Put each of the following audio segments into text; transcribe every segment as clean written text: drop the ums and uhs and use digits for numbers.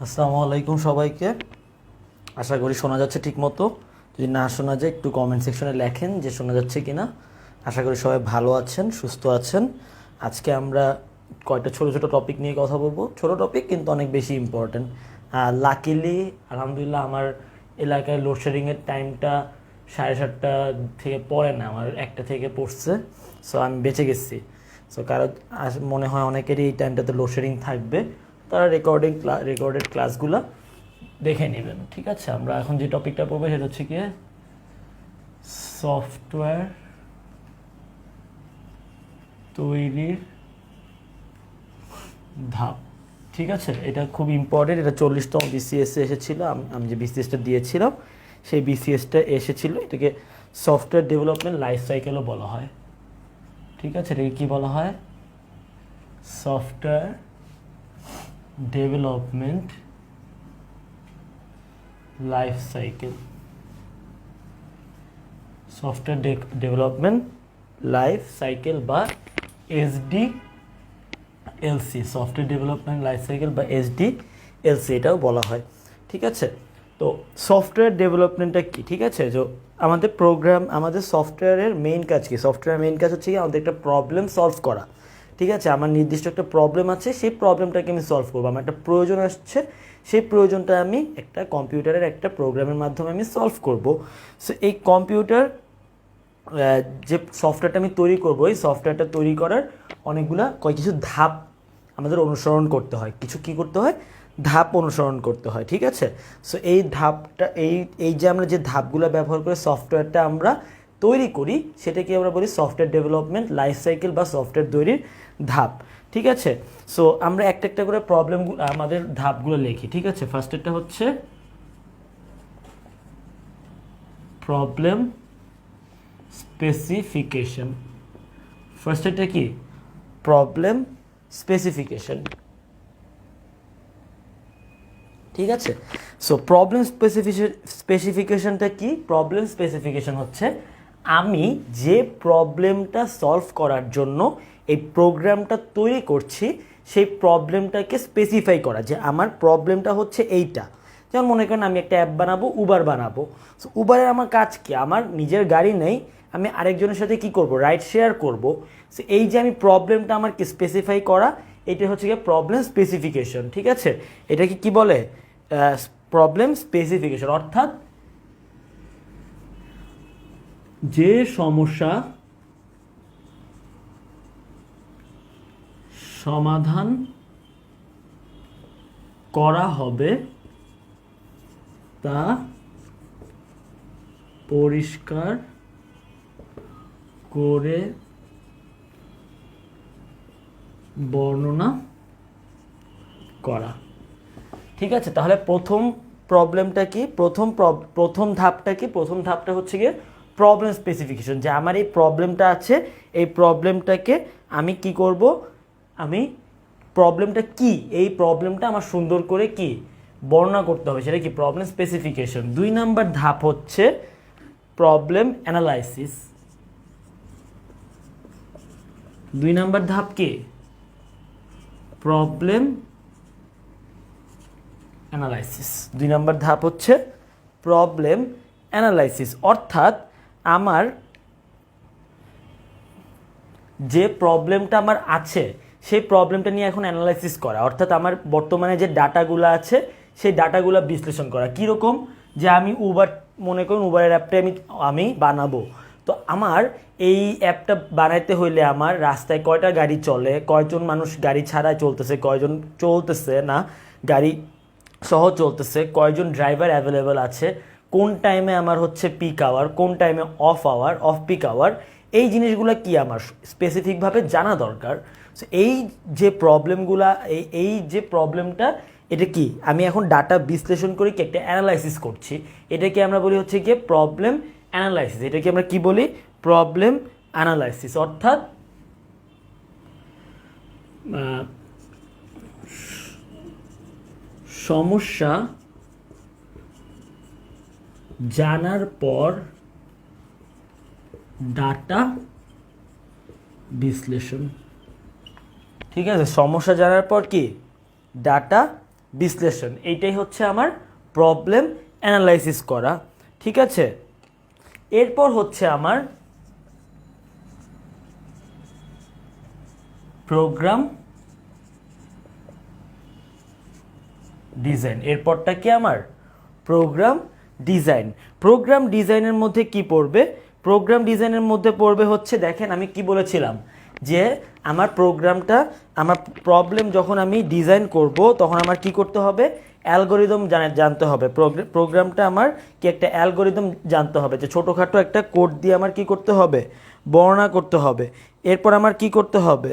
আসসালামু আলাইকুম সবাইকে। আশা করি শোনা যাচ্ছে ঠিকমতো। যদি না শোনা যায় একটু কমেন্ট সেকশনে লেখেন যে শোনা যাচ্ছে কিনা। আশা করি সবাই ভালো আছেন, সুস্থ আছেন। আজকে আমরা কয়েকটা ছোট ছোট টপিক নিয়ে কথা বলবো। ছোট টপিক কিন্তু অনেক বেশি ইম্পর্ট্যান্ট। লাকিলি আলহামদুলিল্লাহ আমার এলাকায় লোডশেডিংয়ের টাইমটা 7:30 থেকে পড়ে না, আমার 1টা থেকে পড়ছে। সো আমি বেঁচে গেছি। সো কারো মনে হয় অনেকেরই এই টাইমটাতে লোডশেডিং থাকবে, তারা রেকর্ডেড ক্লাসগুলো দেখে নেবেন। ঠিক আছে, আমরা এখন যে টপিকটা পড়বো সেটা হচ্ছে কি সফটওয়্যার তৈরির ধাপ। ঠিক আছে, এটা খুব ইম্পর্টেন্ট। এটা 40তম বিসিএসে এসেছিল। আমি যে বিসিএসটা দিয়েছিলাম সেই বিসিএসটা এসেছিল। এটাকে সফটওয়্যার ডেভেলপমেন্ট লাইফ সাইকেলও বলা হয়। ঠিক আছে, এটাকে কী বলা হয়? Software development life cycle. Software development life cycle বা এসডিএলসি, সফটওয়্যার ডেভেলপমেন্ট লাইফ সাইকেল বা এসডিএলসি এটাও বলা হয়। ঠিক আছে, তো সফটওয়্যার ডেভেলপমেন্টটা কি? ঠিক আছে, যে আমাদের সফটওয়্যারের মেইন কাজ কি? সফটওয়্যার মেইন কাজ হচ্ছে কি আমাদের একটা প্রবলেম সলভ করা। ঠিক আছে, আমার নির্দিষ্ট একটা প্রবলেম আছে, সেই প্রবলেমটাকে আমি সলভ করবো। আমার একটা প্রয়োজন আসছে, সেই প্রয়োজনটা আমি একটা কম্পিউটারের একটা প্রোগ্রামের মাধ্যমে আমি সলভ করব। সো এই কম্পিউটার যে সফটওয়্যারটা আমি তৈরি করবো, এই সফটওয়্যারটা তৈরি করার কিছু ধাপ আমাদের অনুসরণ করতে হয়। কী করতে হয়? ধাপ অনুসরণ করতে হয়। ঠিক আছে, সো এই ধাপটা এই যে আমরা যে ধাপগুলো ব্যবহার করে সফটওয়্যারটা আমরা তৈরি করি, সেটাকে আমরা বলি সফটওয়্যার ডেভেলপমেন্ট লাইফ সাইকেল বা সফটওয়্যার তৈরির ধাপ। ঠিক আছে, সো আমরা একটা একটা করে আমাদের ধাপগুলো লিখি। ঠিক আছে, ফার্স্টেরটা হচ্ছে প্রবলেম স্পেসিফিকেশন। ফার্স্টেরটা কি? Problem specification. ঠিক আছে, সো প্রবলেম স্পেসিফিকেশনটা কি? প্রবলেম স্পেসিফিকেশন হচ্ছে আমি যে প্রবলেমটা সলভ করার জন্য এই প্রোগ্রামটা তৈরি করছি, সেই প্রবলেমটাকে স্পেসিফাই করা, যে আমার প্রবলেমটা হচ্ছে এইটা। যেমন মনে করেন আমি একটা অ্যাপ বানাবো, উবার বানাবো। সো উবারের আমার কাজ কি? আমার নিজের গাড়ি নেই, আমি আরেকজনের সাথে কি করব? রাইড শেয়ার করব। সো এই যে আমি প্রবলেমটা আমার কি স্পেসিফাই করা, এটা হচ্ছে গিয়ে প্রবলেম স্পেসিফিকেশন। ঠিক আছে, এটাকে কি বলে? Problem specification. অর্থাৎ যে সমস্যা সমাধান করা হবে তা পরিষ্কার করে বর্ণনা করা। ঠিক আছে, তাহলে প্রথম প্রবলেমটা কি? প্রথম ধাপটা কি? প্রথম ধাপটা হচ্ছে গিয়ে প্রবলেম স্পেসিফিকেশন, যে আমার এই প্রবলেমটা আছে, এই প্রবলেমটাকে আমি কি করব? আমি প্রবলেমটা কি, এই প্রবলেমটা আমার সুন্দর করে কি বর্ণনা করতে হবে, সেটা কি? Problem specification. 2 নাম্বার ধাপ হচ্ছে প্রবলেম অ্যানালাইসিস। 2 নাম্বার ধাপ কি? Problem analysis. 2 নাম্বার ধাপ হচ্ছে প্রবলেম অ্যানালাইসিস। অর্থাৎ আমার যে প্রবলেমটা আমার আছে, সেই প্রবলেমটা নিয়ে এখন অ্যানালাইসিস করা। অর্থাৎ আমার বর্তমানে যে ডাটাগুলো আছে, সেই ডাটাগুলো বিশ্লেষণ করা। কীরকম? যে আমি মনে করুন উবারের অ্যাপটা আমি বানাবো। তো আমার এই অ্যাপটা বানাইতে হইলে আমার রাস্তায় কয়টা গাড়ি চলে, কয়জন মানুষ গাড়ি ছাড়া চলতেছে, কয়জন চলতেছে না গাড়ি সহ চলতেছে, কয়জন ড্রাইভার অ্যাভেলেবেল আছে, কোন টাইমে আমার হচ্ছে পিক আওয়ার, কোন টাইমে অফ পিক আওয়ার, এই জিনিসগুলো কি আমার স্পেসিফিকভাবে জানা দরকার। সো এই যে প্রবলেমটা, এটা কি আমি এখন ডাটা বিশ্লেষণ করে কি একটা অ্যানালাইসিস করছি, এটাকে আমরা বলি হচ্ছে গিয়ে প্রবলেম অ্যানালাইসিস। এটাকে আমরা কি বলি? Problem analysis. অর্থাৎ সমস্যা জানার পর ডাটা বিশ্লেষণ। ঠিক আছে, সমস্যা জানার পর কি? ডাটা বিশ্লেষণ, এইটাই হচ্ছে আমার প্রবলেম অ্যানালাইসিস করা। ঠিক আছে, এরপর হচ্ছে আমার প্রোগ্রাম ডিজাইন। এরপরটা কি আমার প্রোগ্রাম ডিজাইন। প্রোগ্রাম ডিজাইনের মধ্যে কি পড়বে? প্রোগ্রাম ডিজাইনের মধ্যে পড়বে হচ্ছে, দেখেন আমি কি বলেছিলাম যে আমার প্রোগ্রামটা, আমার প্রবলেম যখন আমি ডিজাইন করব তখন আমার কি করতে হবে? অ্যালগোরিদম জানতে হবে। প্রোগ্রামটা আমার কি একটা অ্যালগোরিদম জানতে হবে, যে ছোটোখাটো একটা কোড দিয়ে আমার কি করতে হবে? বর্ণনা করতে হবে। এরপর আমার কি করতে হবে?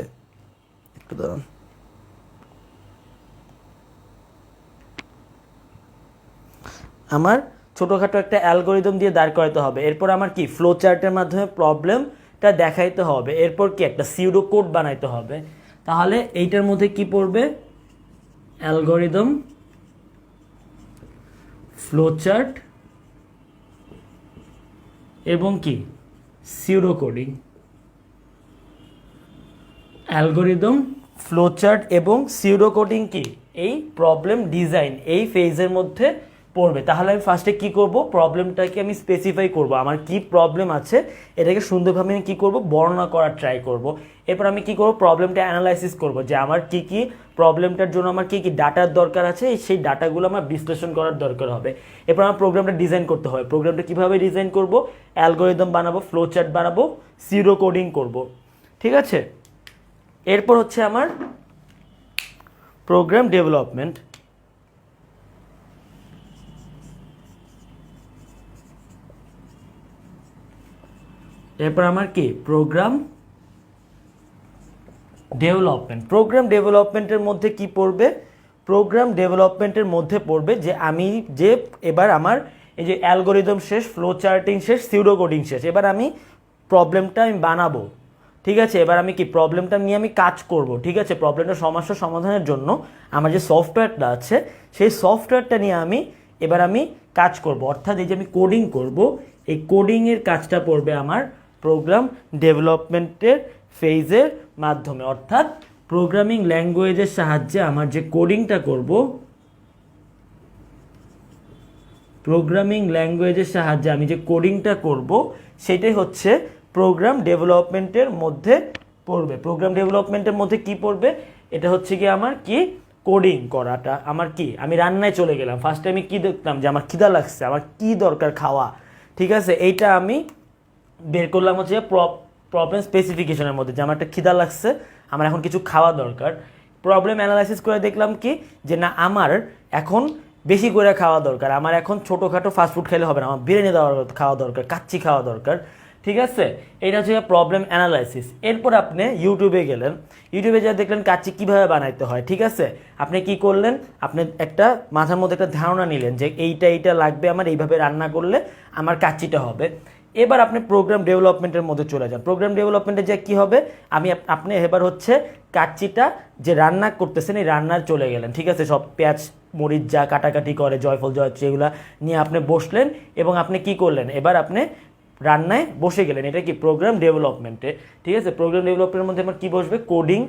একটু দাঁড়ান, আমার ছোটোখাটো একটা অ্যালগোরিদম দিয়ে দাঁড় করাতে হবে। এরপর আমার কি ফ্লো চার্টের মাধ্যমে প্রবলেমটা দেখাইতে হবে। এরপর কি একটা সিউডো কোড বানাইতে হবে। তাহলে এইটার মধ্যে কি পড়বে? অ্যালগোরিদম, ফ্লো চার্ট এবং কি pseudo coding. Algorithm, flow chart এবং সিউডো কোডিং কি এই প্রবলেম ডিজাইন এই ফেজের মধ্যে পড়বে। তাহলে আমি ফার্স্টে কি করব? প্রবলেমটাকে আমি স্পেসিফাই করব, আমার কি প্রবলেম আছে এটাকে সুন্দরভাবে আমি কী করবো? বর্ণনা করার ট্রাই করব। এরপর আমি কি করব? প্রবলেমটা অ্যানালাইসিস করব, যে আমার কি কি প্রবলেমটার জন্য আমার কি কি ডাটার দরকার আছে, সেই ডাটাগুলো আমার বিশ্লেষণ করার দরকার হবে। এরপর আমার প্রোগ্রামটা ডিজাইন করতে হবে। প্রোগ্রামটা কীভাবে ডিজাইন করব? অ্যালগোরিদম বানাবো, ফ্লো চার্ট বানাবো, সিউডো কোডিং করব। ঠিক আছে, এরপর হচ্ছে আমার প্রোগ্রাম ডেভেলপমেন্ট। এরপর আমার কি প্রোগ্রাম ডেভেলপমেন্ট। প্রোগ্রাম ডেভেলপমেন্টের মধ্যে কি পড়বে? প্রোগ্রাম ডেভেলপমেন্টের মধ্যে পড়বে যে আমি যে এবার আমার এই যে অ্যালগোরিদম শেষ, ফ্লো চার্টিং শেষ, সিউডো কোডিং শেষ, এবার আমি প্রবলেমটা আমি বানাবো। ঠিক আছে, এবার আমি কি প্রবলেমটা নিয়ে আমি কাজ করব। ঠিক আছে, প্রবলেমটা সমস্যা সমাধানের জন্য আমার যে সফটওয়্যারটা আছে সেই সফটওয়্যারটা নিয়ে এবার আমি কাজ করব, অর্থাৎ এই যে আমি কোডিং করব, এই কোডিংয়ের কাজটা পড়বে আমার প্রোগ্রাম ডেভেলপমেন্টের ফেজের মাধ্যমে। অর্থাৎ প্রোগ্রামিং ল্যাঙ্গুয়েজের সাহায্যে আমার যে কোডিংটা করব, প্রোগ্রামিং ল্যাঙ্গুয়েজের সাহায্যে আমি যে কোডিংটা করব সেটাই হচ্ছে প্রোগ্রাম ডেভেলপমেন্টের মধ্যে পড়বে। প্রোগ্রাম ডেভেলপমেন্টের মধ্যে কি পড়বে? এটা হচ্ছে কি আমার কি কোডিং করাটা। আমার কি আমি রান্নায় চলে গেলাম, ফার্স্টে আমি কি দেখলাম যে আমার খিদা লাগছে, আমার কি দরকার খাওয়া। ঠিক আছে, এইটা আমি বের করলাম হচ্ছে প্রবলেম স্পেসিফিকেশনের মধ্যে, যে আমার একটা খিদা লাগছে, আমার এখন কিছু খাওয়া দরকার। প্রবলেম অ্যানালাইসিস করে দেখলাম কি যে না, আমার এখন বেশি করে খাওয়া দরকার, আমার এখন ছোটোখাটো ফাস্টফুড খেলে হবে না, আমার বিরিয়ানি খাওয়া দরকার, কাচ্চি খাওয়া দরকার। ঠিক আছে, এটা হচ্ছে প্রবলেম অ্যানালাইসিস। এরপর আপনি ইউটিউবে গেলেন, ইউটিউবে যা দেখলেন কাচ্চি কীভাবে বানাইতে হয়। ঠিক আছে, আপনি কি করলেন? আপনি একটা মাথার মধ্যে একটা ধারণা নিলেন যে এইটা লাগবে, আমার এইভাবে রান্না করলে আমার কাচ্চিটা হবে। এবার আপনি প্রোগ্রাম ডেভেলপমেন্টের মধ্যে চলে যান। প্রোগ্রাম ডেভেলপমেন্টে যে কী হবে, আপনি এবার হচ্ছে কাচ্চিটা যে রান্না করতেছেন এই রান্নার চলে গেলেন। ঠিক আছে, সব পেঁয়াজ মরিচ যা কাটাকাটি করে, জয়ফল জয়ত্রী এগুলো নিয়ে আপনি বসলেন এবং আপনি কি করলেন? এবার আপনি রান্নায় বসে গেলেন। এটা কি প্রোগ্রাম ডেভেলপমেন্টে। ঠিক আছে, প্রোগ্রাম ডেভেলপমেন্টের মধ্যে আমার কী বসবে? কোডিং,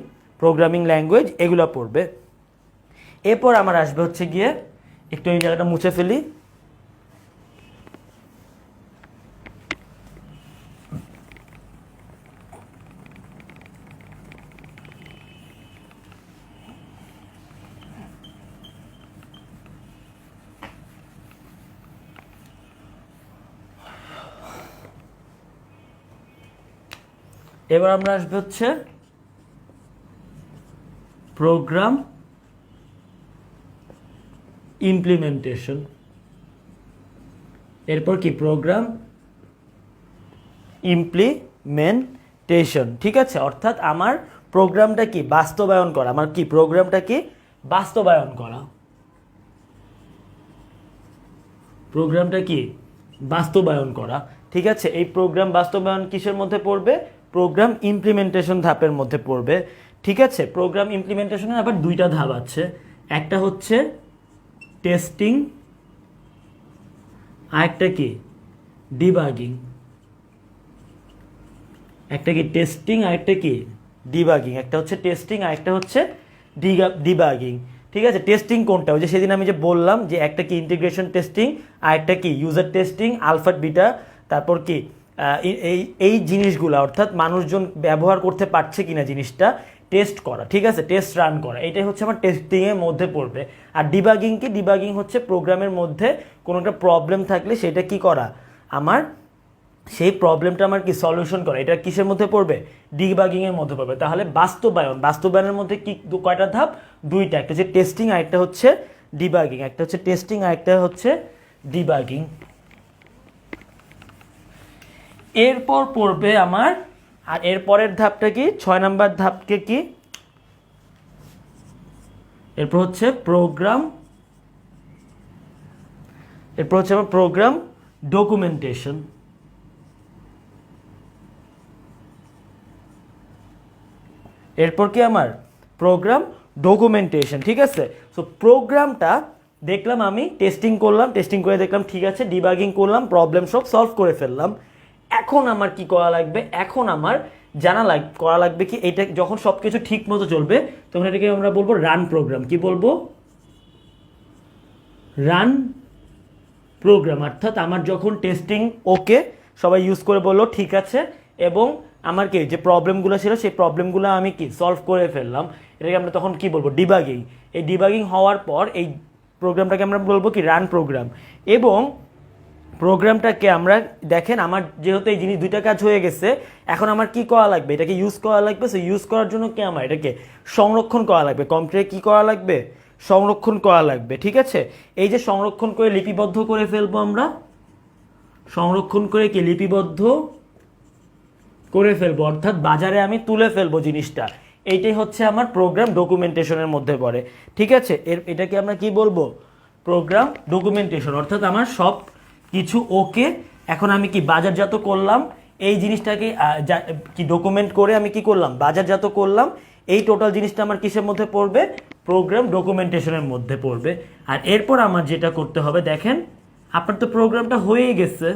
প্রোগ্রামিং ল্যাঙ্গুয়েজ এগুলো পড়বে। এরপর আমার আসবে হচ্ছে গিয়ে, একটু এই জায়গাটা মুছে ফেলি, এবার আমরা আসবে হচ্ছে প্রোগ্রাম ইমপ্লিমেন্টেশন। এরপর কি প্রোগ্রাম ইমপ্লিমেন্টেশন। ঠিক আছে, অর্থাৎ আমার প্রোগ্রামটা কি বাস্তবায়ন করা, আমার কি প্রোগ্রামটা কি বাস্তবায়ন করা, প্রোগ্রামটা কি বাস্তবায়ন করা। ঠিক আছে, এই প্রোগ্রাম বাস্তবায়ন কিসের মধ্যে পড়বে? প্রোগ্রাম ইমপ্লিমেন্টেশন ধাপের মধ্যে পড়বে। ঠিক আছে, প্রোগ্রাম ইমপ্লিমেন্টেশনের আবার দুইটা ধাপ আছে, একটা হচ্ছে টেস্টিং, আরেকটা কি ডিবাগিং। একটা কি টেস্টিং, আরেকটা কি ডিবাগিং। একটা হচ্ছে টেস্টিং, আরেকটা হচ্ছে ডিবাগিং। ঠিক আছে, টেস্টিং কোনটা, ওই যে সেদিন আমি যে বললাম যে একটা কি ইন্টিগ্রেশন টেস্টিং আর একটা কি ইউজার টেস্টিং, আলফা বিটা, তারপর কি এই জিনিসগুলো অর্থাৎ মানুষজন ব্যবহার করতে পারছে কিনা জিনিসটা টেস্ট করা, ঠিক আছে, টেস্ট রান করা, এটাই হচ্ছে আমার টেস্টিংয়ের মধ্যে পড়বে। আর ডিবাগিং কি, ডিবাগিং হচ্ছে প্রোগ্রামের মধ্যে কোনো একটা প্রবলেম থাকলে সেটা কি করা, আমার সেই প্রবলেমটা আমার কি সলিউশন করা, এটা কিসের মধ্যে পড়বে, ডিবাগিংয়ের মধ্যে পড়বে। তাহলে বাস্তবায়নের মধ্যে কি কয়টা ধাপ, দুইটা, একটা হচ্ছে টেস্টিং আর একটা হচ্ছে ডিবাগিং, একটা হচ্ছে টেস্টিং আর একটা হচ্ছে ডিবাগিং। এরপর পড়বে আমার, আর এরপরের ধাপটা কি, 6 নাম্বার ধাপকে কি, এরপর হচ্ছে প্রোগ্রাম, এরপর হচ্ছে আমার প্রোগ্রাম ডকুমেন্টেশন। এরপর কি আমার প্রোগ্রাম ডকুমেন্টেশন, ঠিক আছে। সো প্রোগ্রামটা দেখলাম আমি, টেস্টিং করলাম, টেস্টিং করে দেখলাম ঠিক আছে, ডিবাগিং করলাম, প্রবলেম সব সলভ করে ফেললাম। এখন আমার কি করা লাগবে, এখন আমার করা লাগবে কি, এটা যখন সব কিছু ঠিক মতো চলবে তখন এটাকে আমরা বলবো রান প্রোগ্রাম। কি বলবো, রান প্রোগ্রাম। অর্থাৎ আমার যখন টেস্টিং ওকে, সবাই ইউজ করে বললো ঠিক আছে, এবং আমার কি যে প্রবলেমগুলো ছিল সেই প্রবলেমগুলো আমি কি সলভ করে ফেললাম, এটাকে আমরা তখন কি বলবো, ডিবাগিং। এই ডিবাগিং হওয়ার পর এই প্রোগ্রামটাকে আমরা বলবো কি রান প্রোগ্রাম। এবং প্রোগ্রামটাকে আমরা দেখেন, আমার যেহেতু এই জিনিস দুইটা কাজ হয়ে গেছে, এখন আমার কি করা লাগবে, এটাকে ইউজ করা লাগবে। সো ইউজ করার জন্য কি আমার এটাকে সংরক্ষণ করা লাগবে, কম্পিউটারে কি করা লাগবে, সংরক্ষণ করা লাগবে, ঠিক আছে। এই যে সংরক্ষণ করে লিপিবদ্ধ করে ফেলবো আমরা, সংরক্ষণ করে কি লিপিবদ্ধ করে ফেলবো, অর্থাৎ বাজারে আমি তুলে ফেলবো জিনিসটা, এইটাই হচ্ছে আমার প্রোগ্রাম ডকুমেন্টেশনের মধ্যে পড়ে, ঠিক আছে। এটাকে আমরা কি বলবো, প্রোগ্রাম ডকুমেন্টেশন। অর্থাৎ আমার সব কিছু ওকে, এখন আমি কি বাজারজাত করলাম এই জিনিসটাকে, কি ডকুমেন্ট করে আমি কি করলাম, বাজারজাত করলাম, এই টোটাল জিনিসটা আমার কিসের মধ্যে পড়বে, প্রোগ্রাম ডকুমেন্টেশনের মধ্যে পড়বে। আর এরপর আমার যেটা করতে হবে, দেখেন আপনার তো প্রোগ্রামটা হয়ে গেছে,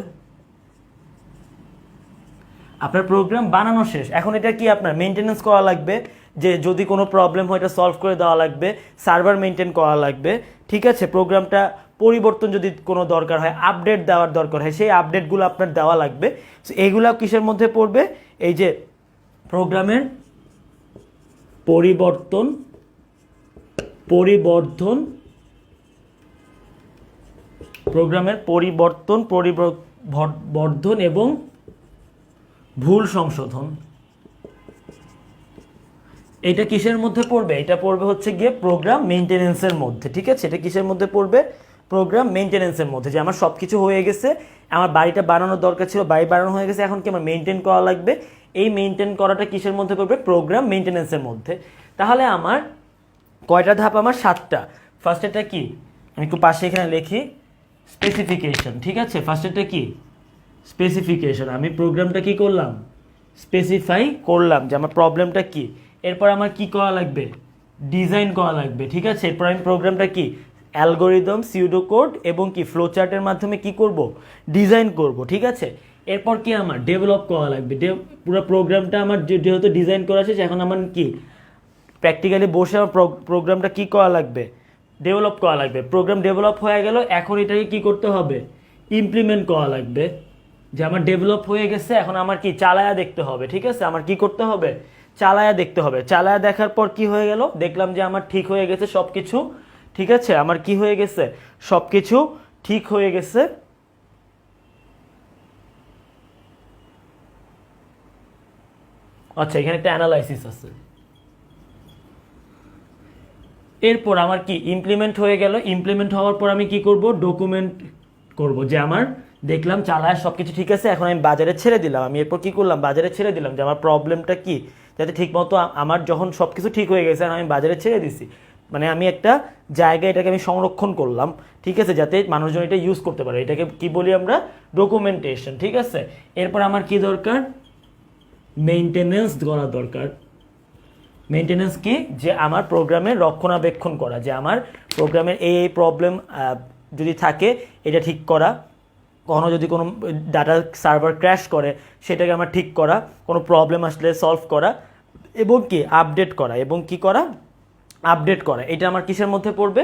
আপনার প্রোগ্রাম বানানো শেষ, এখন এটা কি আপনার মেনটেনেন্স করা লাগবে, যে যদি কোনো প্রবলেম হয় এটা সলভ করে দেওয়া লাগবে, সার্ভার মেনটেন করা লাগবে, ঠিক আছে। প্রোগ্রামটা পরিবর্তন যদি কোনো দরকার হয়, আপডেট দেওয়ার দরকার হয়, সেই আপডেটগুলো আপনার দেওয়া লাগবে। সো এইগুলো কিসের মধ্যে পড়বে, এই যে প্রোগ্রামের পরিবর্তন প্রোগ্রামের পরিবর্তন এবং ভুল সংশোধন, এটা কিসের মধ্যে পড়বে, এটা পড়বে হচ্ছে গিয়ে প্রোগ্রাম মেইনটেনেন্সের মধ্যে, ঠিক আছে। এটা কিসের মধ্যে পড়বে, প্রোগ্রাম মেইনটেনেন্সের মধ্যে, যে আমার সব কিছু হয়ে গেছে, আমার বাড়িটা বানানোর দরকার ছিল, বাড়ি বানানো হয়ে গেছে, এখন কি আমার মেইনটেন করা লাগবে, এই মেইনটেন করাটা কিসের মধ্যে পড়বে, প্রোগ্রাম মেইনটেনেন্সের মধ্যে। তাহলে আমার কয়টা ধাপ, আমার 7টা। ফার্স্ট এটা কি, আমি একটু পাশে এখানে লিখি, স্পেসিফিকেশন, ঠিক আছে। ফার্স্ট এটা কি, স্পেসিফিকেশন, আমি প্রোগ্রামটা কি করলাম, স্পেসিফাই করলাম যে আমার প্রবলেমটা কি। এরপর আমার কি করা লাগবে, ডিজাইন করা লাগবে, ঠিক আছে। এরপর আমি প্রোগ্রামটা কি অ্যালগোরিদম, সিউডোকোড এবং কি ফ্লোচার্টের মাধ্যমে কি করব, ডিজাইন করব, ঠিক আছে। এরপর কি আমার ডেভেলপ করা লাগবে, পুরো প্রোগ্রামটা আমার যেহেতু ডিজাইন করা আছে, এখন আমার কি প্র্যাকটিক্যালি বসে আমার প্রোগ্রামটা কি করা লাগবে, ডেভেলপ করা লাগবে। প্রোগ্রাম ডেভেলপ হয়ে গেল, এখন এটাকে কি করতে হবে, ইমপ্লিমেন্ট করা লাগবে, যে আমার ডেভেলপ হয়ে গেছে, এখন আমার কি চালায়া দেখতে হবে, ঠিক আছে। আমার কি করতে হবে, চালায়া দেখতে হবে। চালায়া দেখার পর কি হয়ে গেল, দেখলাম যে আমার ঠিক হয়ে গেছে সব কিছু, ঠিক আছে। আমার কি হয়ে গেছে, সব কিছু ঠিক হয়ে গেছে। আচ্ছা, এখানে একটা অ্যানালাইসিস আছে। এরপর আমার কি ইমপ্লিমেন্ট হয়ে গেল, ইমপ্লিমেন্ট হওয়ার পর আমি কি করব, ডকুমেন্ট করব, যে আমার দেখলাম চালায় সব কিছু ঠিক আছে, এখন আমি বাজারে ছেড়ে দিলাম। আমি এরপর কি করলাম, বাজারে ছেড়ে দিলাম, যে আমার প্রবলেমটা কি, যাতে ঠিক মতো আমার যখন সব কিছু ঠিক হয়ে গেছে আমি বাজারে ছেড়ে দিছি, মানে আমি একটা জায়গায় এটাকে আমি সংরক্ষণ করলাম, ঠিক আছে, যাতে মানুষজন এটা ইউজ করতে পারে, এটাকে কি বলি আমরা, ডকুমেন্টেশন, ঠিক আছে। এরপর আমার কি দরকার, মেইনটেনেন্স করা দরকার। মেইনটেনেন্স কি, যে আমার প্রোগ্রামের রক্ষণাবেক্ষণ করা, যে আমার প্রোগ্রামের এই প্রবলেম যদি থাকে এটা ঠিক করা, কখনো যদি কোনো ডাটা সার্ভার ক্র্যাশ করে সেটাকে আমার ঠিক করা, কোনো প্রবলেম আসলে সলভ করা, এবং কি আপডেট করা, এবং কি করা, আপডেট করা, এটা আমার কিসের মধ্যে পড়বে,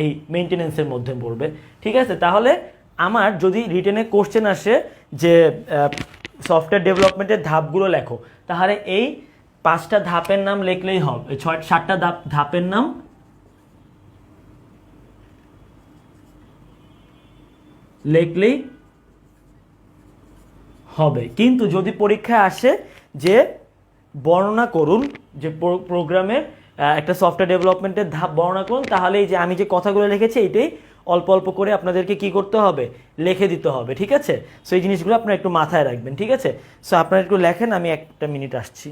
এই মেইনটেনেন্সের মধ্যে পড়বে। ঠিক আছে, তাহলে আমার যদি রিটেনে কোশ্চেন আসে যে সফটওয়্যার ডেভেলপমেন্টের ধাপগুলো লেখো, তাহলে এই 5টা ধাপের নাম লিখলেই হবে, 7টা ধাপের নাম লিখলেই হবে। কিন্তু যদি পরীক্ষায় আসে যে বর্ণনা করুন যে প্রোগ্রামের একটা সফটওয়্যার ডেভেলপমেন্টের ধাপ বর্ণনা করুন, তাহলে এই যে আমি যে কথাগুলো লিখেছি এটাই অল্প অল্প করে আপনাদেরকে কি করতে হবে, লিখে দিতে হবে। ঠিক আছে, সো এই জিনিসগুলো আপনারা একটু মাথায় রাখবেন। ঠিক আছে, সো আপনারা একটু লেখেন, আমি একটা মিনিট আসছি।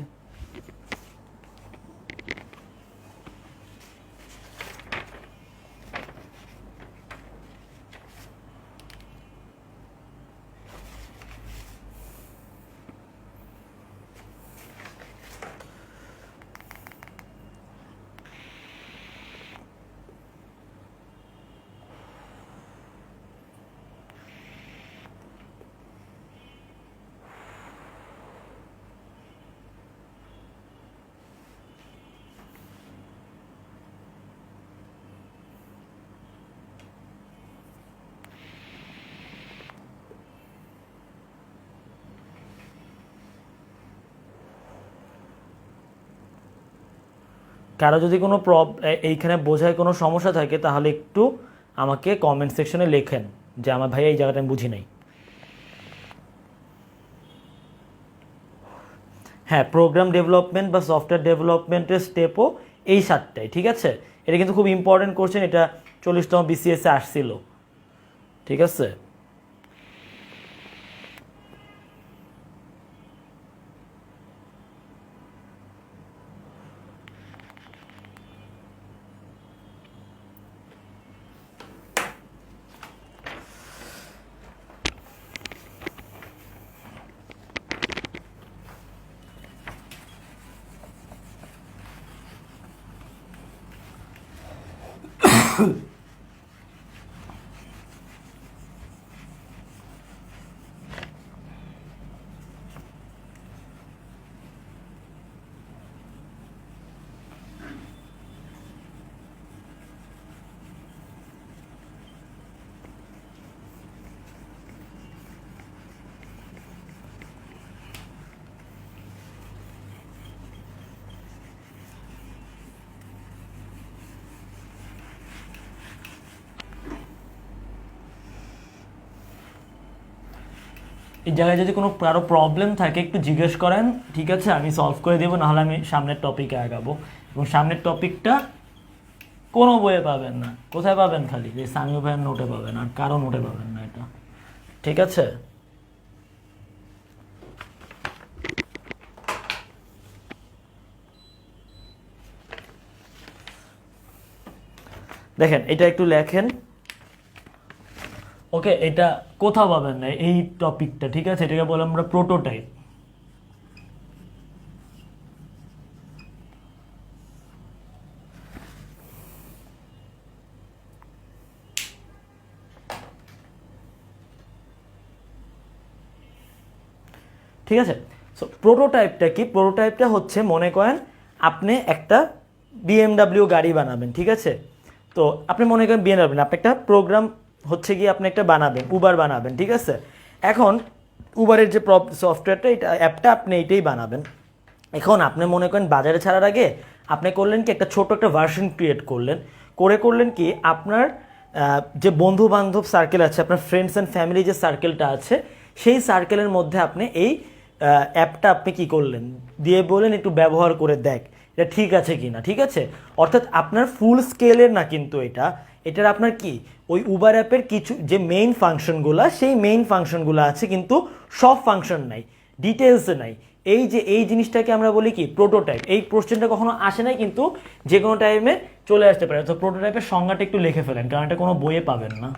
কারো যদি কোনো এইখানে বোঝায় কোনো সমস্যা থাকে তাহলে একটু আমাকে কমেন্ট সেকশনে লেখেন যে আমার ভাই এই জায়গাটা আমি বুঝি নাই। হ্যাঁ, প্রোগ্রাম ডেভেলপমেন্ট বা সফটওয়্যার ডেভেলপমেন্টের স্টেপও এই 7টাই। ঠিক আছে, এটা কিন্তু খুব ইম্পর্টেন্ট কোশ্চেন, এটা 40তম বিসিএসে আসছিল। ঠিক আছে, এই জায়গায় যদি কোনো কারো প্রবলেম থাকে একটু জিজ্ঞেস করেন। ঠিক আছে, আমি সলভ করে দেবো, নাহলে আমি সামনের টপিকে আগাবো। এবং সামনের টপিকটা কোনো বইয়ে পাবেন না, কোথায় পাবেন, খালি যে সামিও ভাইয়ের নোটে পাবেন, আর কারো নোটে পাবেন না এটা। ঠিক আছে, দেখেন এটা একটু লেখেন। ওকে, এটা কোথাও পাবেন না এই টপিকটা। ঠিক আছে, এটাকে বলে আমরা প্রোটোটাইপ। ঠিক আছে, সো প্রোটোটাইপটা কি, প্রোটোটাইপটা হচ্ছে মনে করেন আপনি একটা বিএমডাব্লিউ গাড়ি বানাবেন। ঠিক আছে, তো আপনি মনে করেন বিএমডাব্লিউ, আপনি একটা প্রোগ্রাম হচ্ছে গিয়ে আপনি একটা বানাবেন, উবার বানাবেন। ঠিক আছে, এখন উবারের যে সফটওয়্যারটা, এটা অ্যাপটা আপনি এইটাই বানাবেন। এখন আপনি মনে করেন বাজারে ছাড়ার আগে আপনি করলেন কি, একটা ছোট একটা ভার্সন ক্রিয়েট করলেন, করলেন কি আপনার যে বন্ধু বান্ধব সার্কেল আছে, আপনার ফ্রেন্ডস অ্যান্ড ফ্যামিলি যে সার্কেলটা আছে, সেই সার্কেলের মধ্যে আপনি এই অ্যাপটা আপনি কি করলেন, দিয়ে বললেন একটু ব্যবহার করে দেখ এটা ঠিক আছে কি না। ঠিক আছে, অর্থাৎ আপনার ফুল স্কেলের না, কিন্তু এটার আপনার কি ওই উবার অ্যাপের কিছু যে মেইন ফাংশনগুলো, সেই মেইন ফাংশনগুলো আছে, কিন্তু সব ফাংশন নাই, ডিটেলসে নাই। এই যে এই জিনিসটাকে আমরা বলি কি প্রোটোটাইপ। এই কোশ্চেনটা কখনো আসে নাই, কিন্তু যে কোনো টাইমে চলে আসতে পারে। তো প্রোটোটাইপের সংজ্ঞাটা একটু লিখে ফেলেন, কারণ এটা কোনো বইয়ে পাবেন না।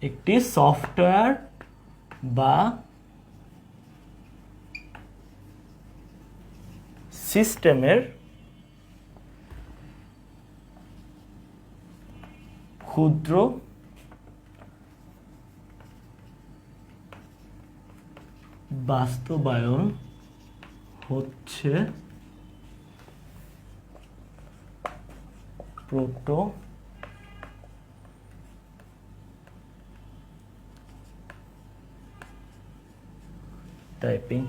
একটি সফটওয়্যার বা সিস্টেমের ক্ষুদ্র বাস্তবায়ন হচ্ছে প্রোটো টাইপিং।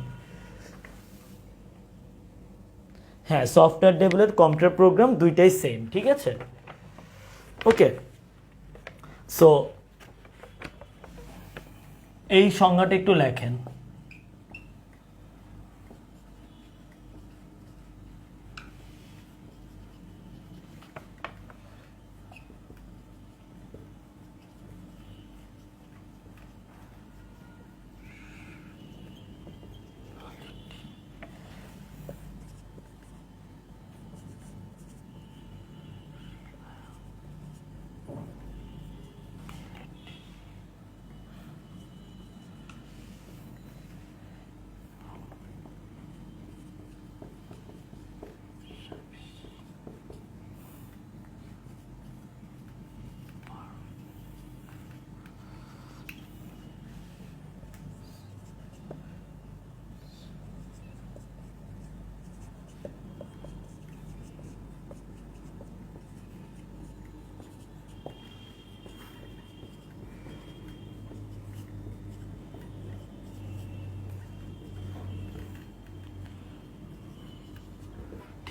হ্যাঁ, সফটওয়্যার ডেভেলপ কম্পিউটার প্রোগ্রাম দুইটাই সেম, ঠিক আছে। ওকে, সো এই সংজ্ঞাটা একটু লেখেন।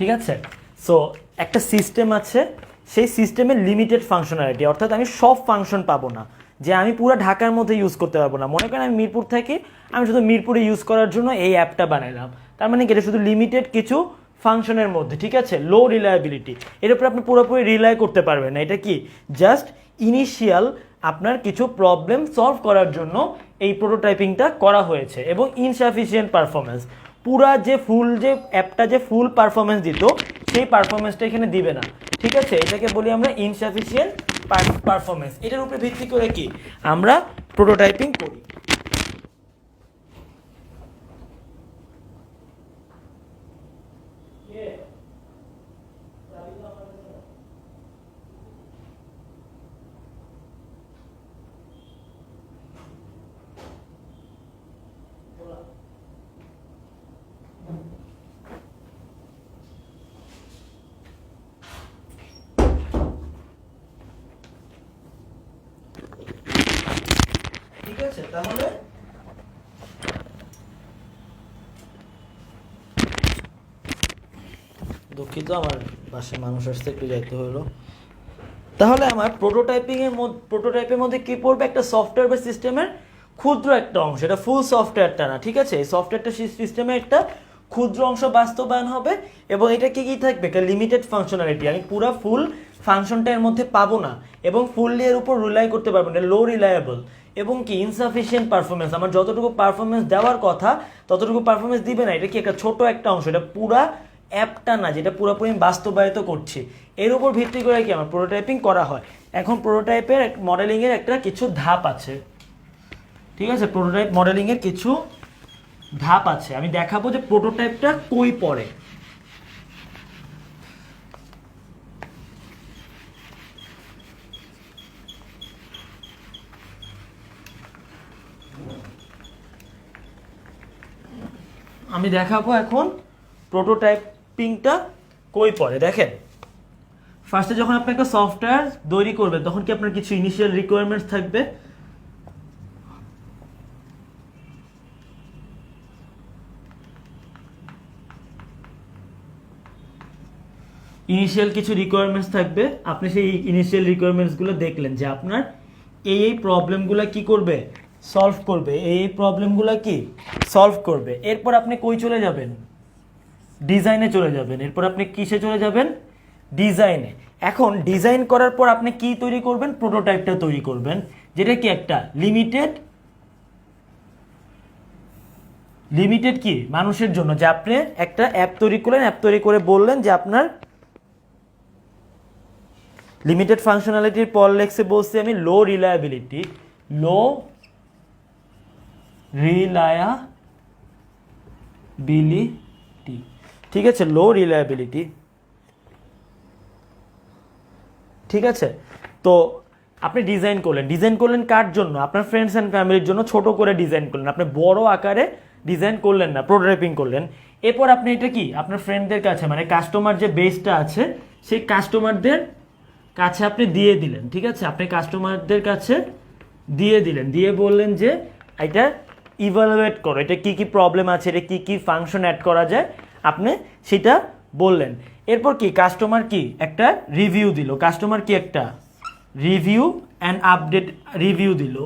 ঠিক আছে, সো একটা সিস্টেম আছে, সেই সিস্টেমের লিমিটেড ফাংশনালিটি, অর্থাৎ আমি সব ফাংশন পাবো না, যে আমি পুরো ঢাকার মধ্যে ইউজ করতে পারবো না। মনে করেন আমি মিরপুর থাকি, আমি শুধু মিরপুরে ইউজ করার জন্য এই অ্যাপটা বানাইলাম, তার মানে কি এটা শুধু লিমিটেড কিছু ফাংশনের মধ্যে, ঠিক আছে, লো রিলায়েবিলিটি, এর উপরে আপনি পুরোপুরি রিলাই করতে পারবেন না। এটা কি জাস্ট ইনিশিয়াল আপনার কিছু প্রবলেম সলভ করার জন্য এই প্রোটোটাইপিংটা করা হয়েছে, এবং ইনসাফিসিয়েন্ট পারফরমেন্স, পুরা যে ফুল যে অ্যাপটা যে ফুল পারফরমেন্স দিত সেই পারফরমেন্সটা এখানে দিবে না, ঠিক আছে। এটাকে বলি আমরা ইনসাফিসিয়েন্ট পারফরমেন্স। এটার উপরে ভিত্তি করে কি আমরা প্রোটোটাইপিং করি। ঠিক আছে, তাহলে দুঃখিত, আমার বাসায় মানুষ আসতে একটু যাইতে হলো। তাহলে আমার প্রোটোটাইপের মধ্যে কি পড়বে, একটা সফটওয়্যার বা সিস্টেমের ক্ষুদ্র একটা অংশ, এটা ফুল সফটওয়্যারটা না, ঠিক আছে। এই সফটওয়্যারটা সিস্টেমের একটা ক্ষুদ্র অংশ বাস্তবায়ন হবে, এবং এটা কি থাকবে, একটা লিমিটেড ফাংশনালিটি, আমি পুরো ফুল ফাংশনটা এর মধ্যে পাবো না, এবং ফুললি এর উপর রিলাই করতে পারবো না, লো রিলায়েবল, এবং কি ইনসাফিসিয়েন্ট পারফরমেন্স, আমার যতটুকু পারফরমেন্স দেওয়ার কথা ততটুকু পারফরমেন্স দিবে না। এটা কি একটা ছোট একটা অংশ, এটা পুরা অ্যাপটা না যেটা পুরোপুরি বাস্তবায়িত করছি, এর উপর ভিত্তি করে কি আমার প্রোটোটাইপিং করা হয়। এখন প্রোটোটাইপের মডেলিংয়ের একটা কিছু ধাপ আছে, ঠিক আছে, প্রোটোটাইপ মডেলিংয়ের কিছু ধাপ আছে, আমি দেখাবো যে প্রোটোটাইপটা কই পড়ে। আমি দেখাবো এখন প্রোটোটাইপিংটা কই পড়ে। দেখেন, ফার্স্টে যখন আপনি একটা সফটওয়্যার তৈরি করবেন তখন কি আপনার কিছু ইনিশিয়াল রিকোয়ারমেন্টস থাকবে, ইনিশিয়াল কিছু রিকোয়ারমেন্টস থাকবে। আপনি সেই ইনিশিয়াল রিকোয়ারমেন্টসগুলো দেখলেন যে আপনার এই প্রবলেমগুলো কি করবে, সলভ করবে, এই প্রবলেমগুলো কি সলভ করবে। এরপর আপনি কই চলে যাবেন, ডিজাইনে চলে যাবেন। এরপর আপনি কিসে চলে যাবেন, ডিজাইনে। এখন ডিজাইন করার পর আপনি কি তৈরি করবেন, প্রোটোটাইপটা তৈরি করবেন, যেটা কি একটা লিমিটেড কি মানুষের জন্য, যে আপনি একটা অ্যাপ তৈরি করলেন, অ্যাপ তৈরি করে বললেন যে আপনার লিমিটেড ফাংশনালিটির পর লেক্সে বলছি আমি লো রিলায়েবিলিটি, ঠিক আছে, লো রিলায়েবিলিটি, ঠিক আছে। তো আপনি ডিজাইন করলেন কার জন্য, আপনার ফ্রেন্ডস অ্যান্ড ফ্যামিলির জন্য ছোট করে ডিজাইন করলেন, আপনি বড় আকারে ডিজাইন করলেন না, প্রোটোটাইপিং করলেন। এরপর আপনি এটা কি আপনার ফ্রেন্ডদের কাছে মানে কাস্টমার যে বেসটা আছে সেই কাস্টমারদের কাছে আপনি দিয়ে দিলেন, ঠিক আছে, আপনি কাস্টমারদের কাছে দিয়ে দিলেন, দিয়ে বললেন যে এটা ইভালুয়েট করো, এটা কি কি প্রবলেম আছে, এটা কি কি ফাংশন অ্যাড করা যায়, আপনি সেটা বললেন। এরপর কি কাস্টমার কি একটা রিভিউ দিল, কাস্টমার কি একটা রিভিউ অ্যান্ড আপডেট রিভিউ দিল,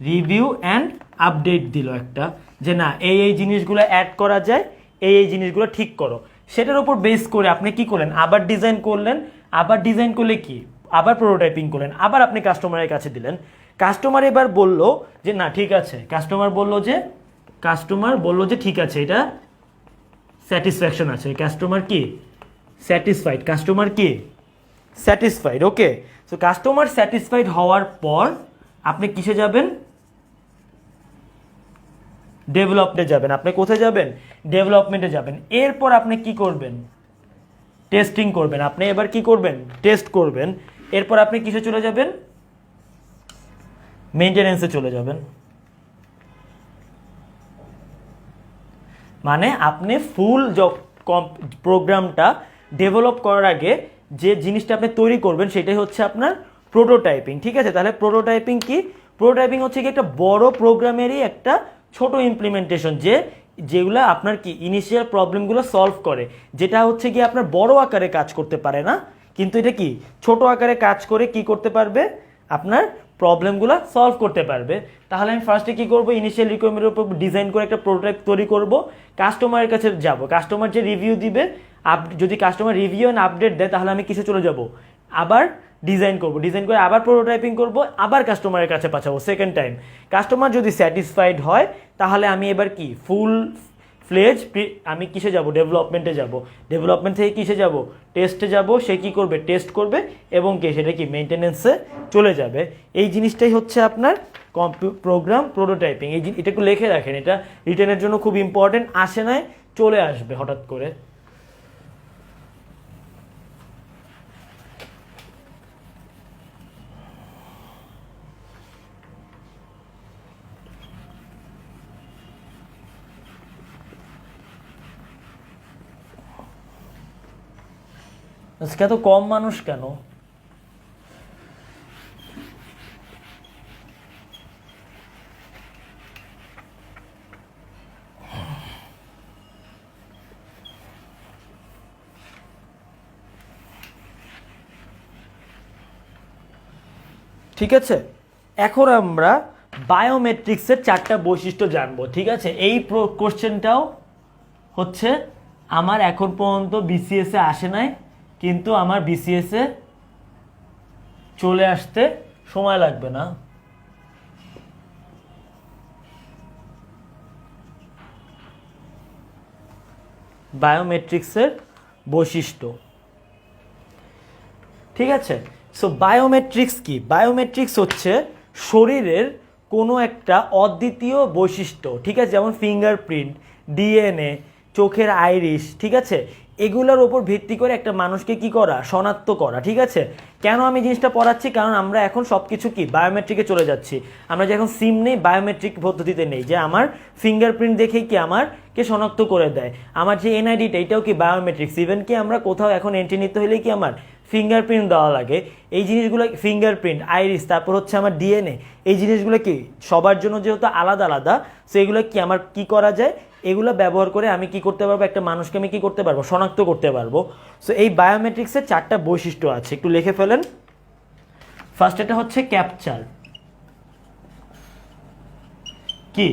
রিভিউ অ্যান্ড আপডেট দিল একটা, যে না এই জিনিসগুলো অ্যাড করা যায়, এই জিনিসগুলো ঠিক করো। সেটার উপর বেস করে আপনি কি করলেন, আবার ডিজাইন করলেন, আবার ডিজাইন করলে কি আবার প্রোটোটাইপিং করলেন, আবার আপনি কাস্টমারের কাছে দিলেন। কাস্টমার এবার বলল যে না ঠিক আছে, কাস্টমার বলল যে ঠিক আছে, এটা স্যাটিসফ্যাকশন আছে, কাস্টমার কি স্যাটিসফাইড, কাস্টমার কি স্যাটিসফাইড। ওকে, সো কাস্টমার স্যাটিসফাইড হওয়ার পর আপনি কিসে যাবেন, ডেভেলপমেন্টে যাবেন। আপনি কোথায় যাবেন, ডেভেলপমেন্টে যাবেন। এরপর আপনি কি করবেন, টেস্টিং করবেন। আপনি এবার কি করবেন, টেস্ট করবেন। এরপর আপনি কিসে চলে যাবেন, মেইনটেনেন্সে চলে যাবেন। মানে আপনি ফুল প্রোগ্রামটা ডেভেলপ করার আগে যে জিনিসটা আপনি তৈরি করবেন সেটাই হচ্ছে আপনার প্রোটোটাইপিং, ঠিক আছে। তাহলে প্রোটোটাইপিং কি, প্রোটোটাইপিং হচ্ছে কি একটা বড় প্রোগ্রামেরই একটা ছোট ইমপ্লিমেন্টেশন, যেগুলো আপনার কি ইনিশিয়াল প্রবলেমগুলো সলভ করে, যেটা হচ্ছে কি আপনার বড় আকারে কাজ করতে পারে না, কিন্তু এটা কি ছোট আকারে কাজ করে কি করতে পারবে, আপনার প্রবলেমগুলো সলভ করতে পারবে। তাহলে আমি ফার্স্টে কি করব, ইনিশিয়াল রিকোয়ারমেন্টের উপর ডিজাইন করে একটা প্রোটোটাইপ তৈরি করব, কাস্টমারের কাছে যাব, কাস্টমার যে রিভিউ দিবে, যদি কাস্টমার রিভিউ অ্যান্ড আপডেট দেয় তাহলে আমি কিসে চলে যাব, আবার ডিজাইন করব, ডিজাইন করে আবার প্রোটোটাইপিং করব, আবার কাস্টমারের কাছে পাঠাবো সেকেন্ড টাইম। কাস্টমার যদি স্যাটিসফাইড হয় তাহলে আমি এবার কি ফুল ফ্লেজ আমি কিসে যাব, ডেভেলপমেন্টে যাব, ডেভেলপমেন্ট থেকে কিসে যাব, টেস্টে যাব, সে কি করবে, টেস্ট করবে এবং কে সেটা কি মেইনটেনেন্সে চলে যাবে। এই জিনিসটাই হচ্ছে আপনার প্রোগ্রাম প্রোটোটাইপিং। এটা একটু লিখে রাখেন, এটা রিটেনের জন্য খুব ইম্পর্টেন্ট, আসে নাই চলে আসবে হঠাৎ করে। আজকে এত কম মানুষ কেন? ঠিক আছে, এখন আমরা বায়োমেট্রিক্সের 4টা বৈশিষ্ট্য জানবো, ঠিক আছে। এই কোশ্চেনটাও হচ্ছে আমার এখন পর্যন্ত বিসিএসে আসে নাই, কিন্তু আমার বিসিএসে চলে আসতে সময় লাগবে না। বায়োমেট্রিক্সের বৈশিষ্ট্য, ঠিক আছে। সো বায়োমেট্রিক্স কি, বায়োমেট্রিক্স হচ্ছে শরীরের কোনো একটা অদ্বিতীয় বৈশিষ্ট্য, ঠিক আছে, যেমন ফিঙ্গারপ্রিন্ট, ডিএনএ, চোখের আইরিশ, ঠিক আছে, এগুলোর ওপর ভিত্তি করে একটা মানুষকে কি করা, শনাক্ত করা, ঠিক আছে। কেন আমি জিনিসটা পড়াচ্ছি, কারণ আমরা এখন সব কিছু কি বায়োমেট্রিকে চলে যাচ্ছি। আমরা যে এখন সিম নেই, বায়োমেট্রিক পদ্ধতিতে নেই, যে আমার ফিঙ্গারপ্রিন্ট দেখেই কি আমারকে শনাক্ত করে দেয়, আমার যে এনআইডিটা এটাও কি বায়োমেট্রিক্স। ইভেন কি আমরা কোথাও এখন এন্ট্রি নিতে হলে কি আমার ফিঙ্গারপ্রিন্ট দেওয়া লাগে, এই জিনিসগুলো ফিঙ্গারপ্রিন্ট, আইরিস, তারপর হচ্ছে আমার ডিএনএ, এই জিনিসগুলো কি সবার জন্য যেহেতু আলাদা আলাদা, সো এগুলো কি আমার কি করা যায়, এগুলো ব্যবহার করে আমি কি করতে পারবো, একটা মানুষকে আমি কি করতে পারবো, শনাক্ত করতে পারবো। সো এই বায়োমেট্রিক্সের 4টা বৈশিষ্ট্য আছে, একটু লিখে ফেলেন। ফার্স্ট এটা হচ্ছে ক্যাপচার। কি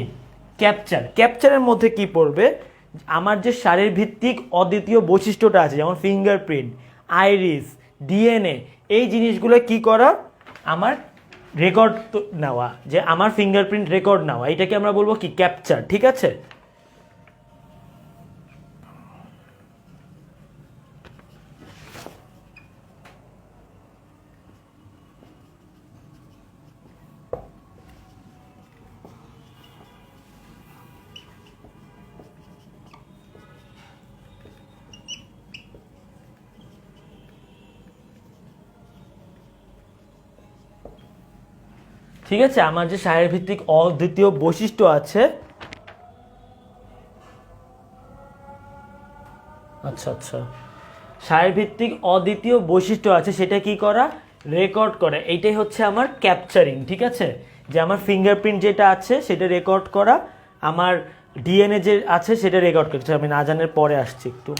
ক্যাপচার, ক্যাপচারের মধ্যে কি পড়বে, আমার যে শারীরভিত্তিক অদ্বিতীয় বৈশিষ্ট্যটা আছে, যেমন ফিঙ্গারপ্রিন্ট, আইরিস, ডিএনএ, এই জিনিসগুলো কি করা, আমার রেকর্ড নেওয়া, যে আমার ফিঙ্গারপ্রিন্ট রেকর্ড নেওয়া, এটাকে আমরা বলবো কি ক্যাপচার, ঠিক আছে। ঠিক আছে, আমার যে শারীরভিত্তিক অদ্বিতীয় বৈশিষ্ট্য আছে আচ্ছা আচ্ছা, শারীরভিত্তিক অদ্বিতীয় বৈশিষ্ট্য আছে, সেটা কি করা, রেকর্ড করা, এইটাই হচ্ছে আমার ক্যাপচারিং। ঠিক আছে, যে আমার ফিঙ্গারপ্রিন্ট যেটা আছে সেটা রেকর্ড করা, আমার ডিএনএ যে আছে সেটা রেকর্ড করছে। আমি না জানার পরে আসছি একটু।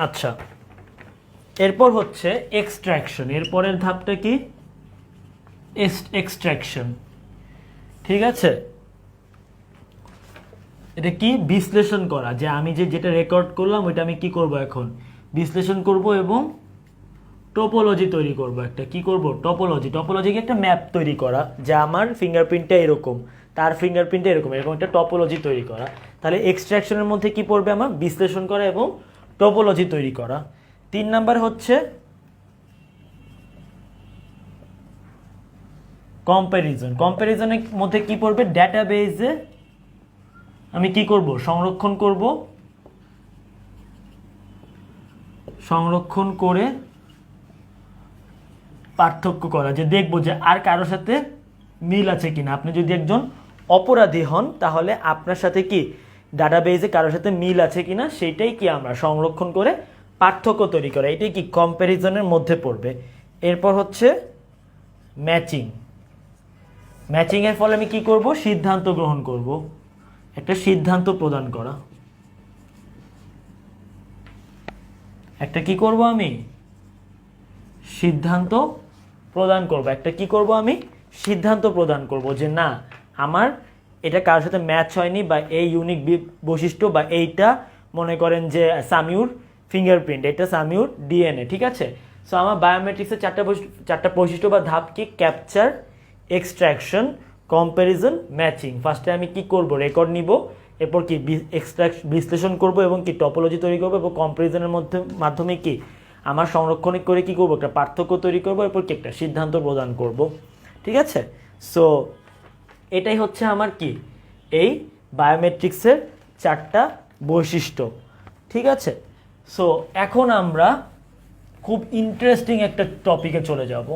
আচ্ছা, এরপর হচ্ছে এক্সট্রাকশন। এরপরের ধাপটা কি, এক্সট্রাকশন। ঠিক আছে, এটা কি, বিশ্লেষণ করা, যে আমি যেটা রেকর্ড করলাম ওইটা আমি কি করব, এখন বিশ্লেষণ করব এবং টোপোলজি তৈরি করব। একটা কি করব, টোপোলজি। টোপোলজিকে একটা ম্যাপ তৈরি করা, যে আমার ফিঙ্গারপ্রিন্টটা এরকম, তার ফিঙ্গারপ্রিন্টটা এরকম, এরকম একটা টোপোলজি তৈরি করা। তাহলে এক্সট্রাকশনের মধ্যে কি পড়বে আমার, বিশ্লেষণ করা এবং টোপোলজি তৈরি করা। 3 নাম্বার হচ্ছে কম্প্যারিজন। কম্প্যারিজনের মধ্যে কি পড়বে, ডেটাবেজে আমি কি করব, সংরক্ষণ করব, সংরক্ষণ করে পার্থক্য করা, যে দেখবো যে আর কারোর সাথে মিল আছে কিনা। আপনি যদি একজন অপরাধী হন তাহলে আপনার সাথে কি ডাটাবেজে কারোর সাথে মিল আছে কিনা সেইটাই কি আমরা সংরক্ষণ করে পার্থক্য তৈরি করা, এটাই কি কম্প্যারিজনের মধ্যে পড়বে। এরপর হচ্ছে ম্যাচিং। ম্যাচিংয়ের ফলে আমি কি করব, সিদ্ধান্ত গ্রহণ করব, একটা সিদ্ধান্ত প্রদান করা। একটা কি করব আমি, সিদ্ধান্ত প্রদান করব। একটা কি করব আমি, সিদ্ধান্ত প্রদান করব যে না আমার এটা কারোর সাথে ম্যাচ হয়নি, বা এই ইউনিক বৈশিষ্ট্য, বা এইটা মনে করেন যে সামিউর ফিঙ্গারপ্রিন্ট, এটা সামিউর ডিএনএ, ঠিক আছে। সো আমার বায়োমেট্রিক্সের চারটা বৈশিষ্ট্য বা ধাপ কি, ক্যাপচার, এক্সট্রাকশন, কম্প্যারিজন, ম্যাচিং। ফার্স্টে আমি কি করব, রেকর্ড নিব, এরপর কি বিশ্লেষণ করব এবং কি টপোলজি তৈরি করব, এবং কম্প্যারিজনের মাধ্যমে কি আমার সংরক্ষণ করে কি করব, একটা পার্থক্য তৈরি করব, এরপর কি একটা সিদ্ধান্ত প্রদান করব, ঠিক আছে। সো এটাই হচ্ছে আমার কি এই বায়োমেট্রিক্সের চারটা বৈশিষ্ট্য, ঠিক আছে। সো এখন আমরা খুব ইন্টারেস্টিং একটা টপিকে চলে যাব।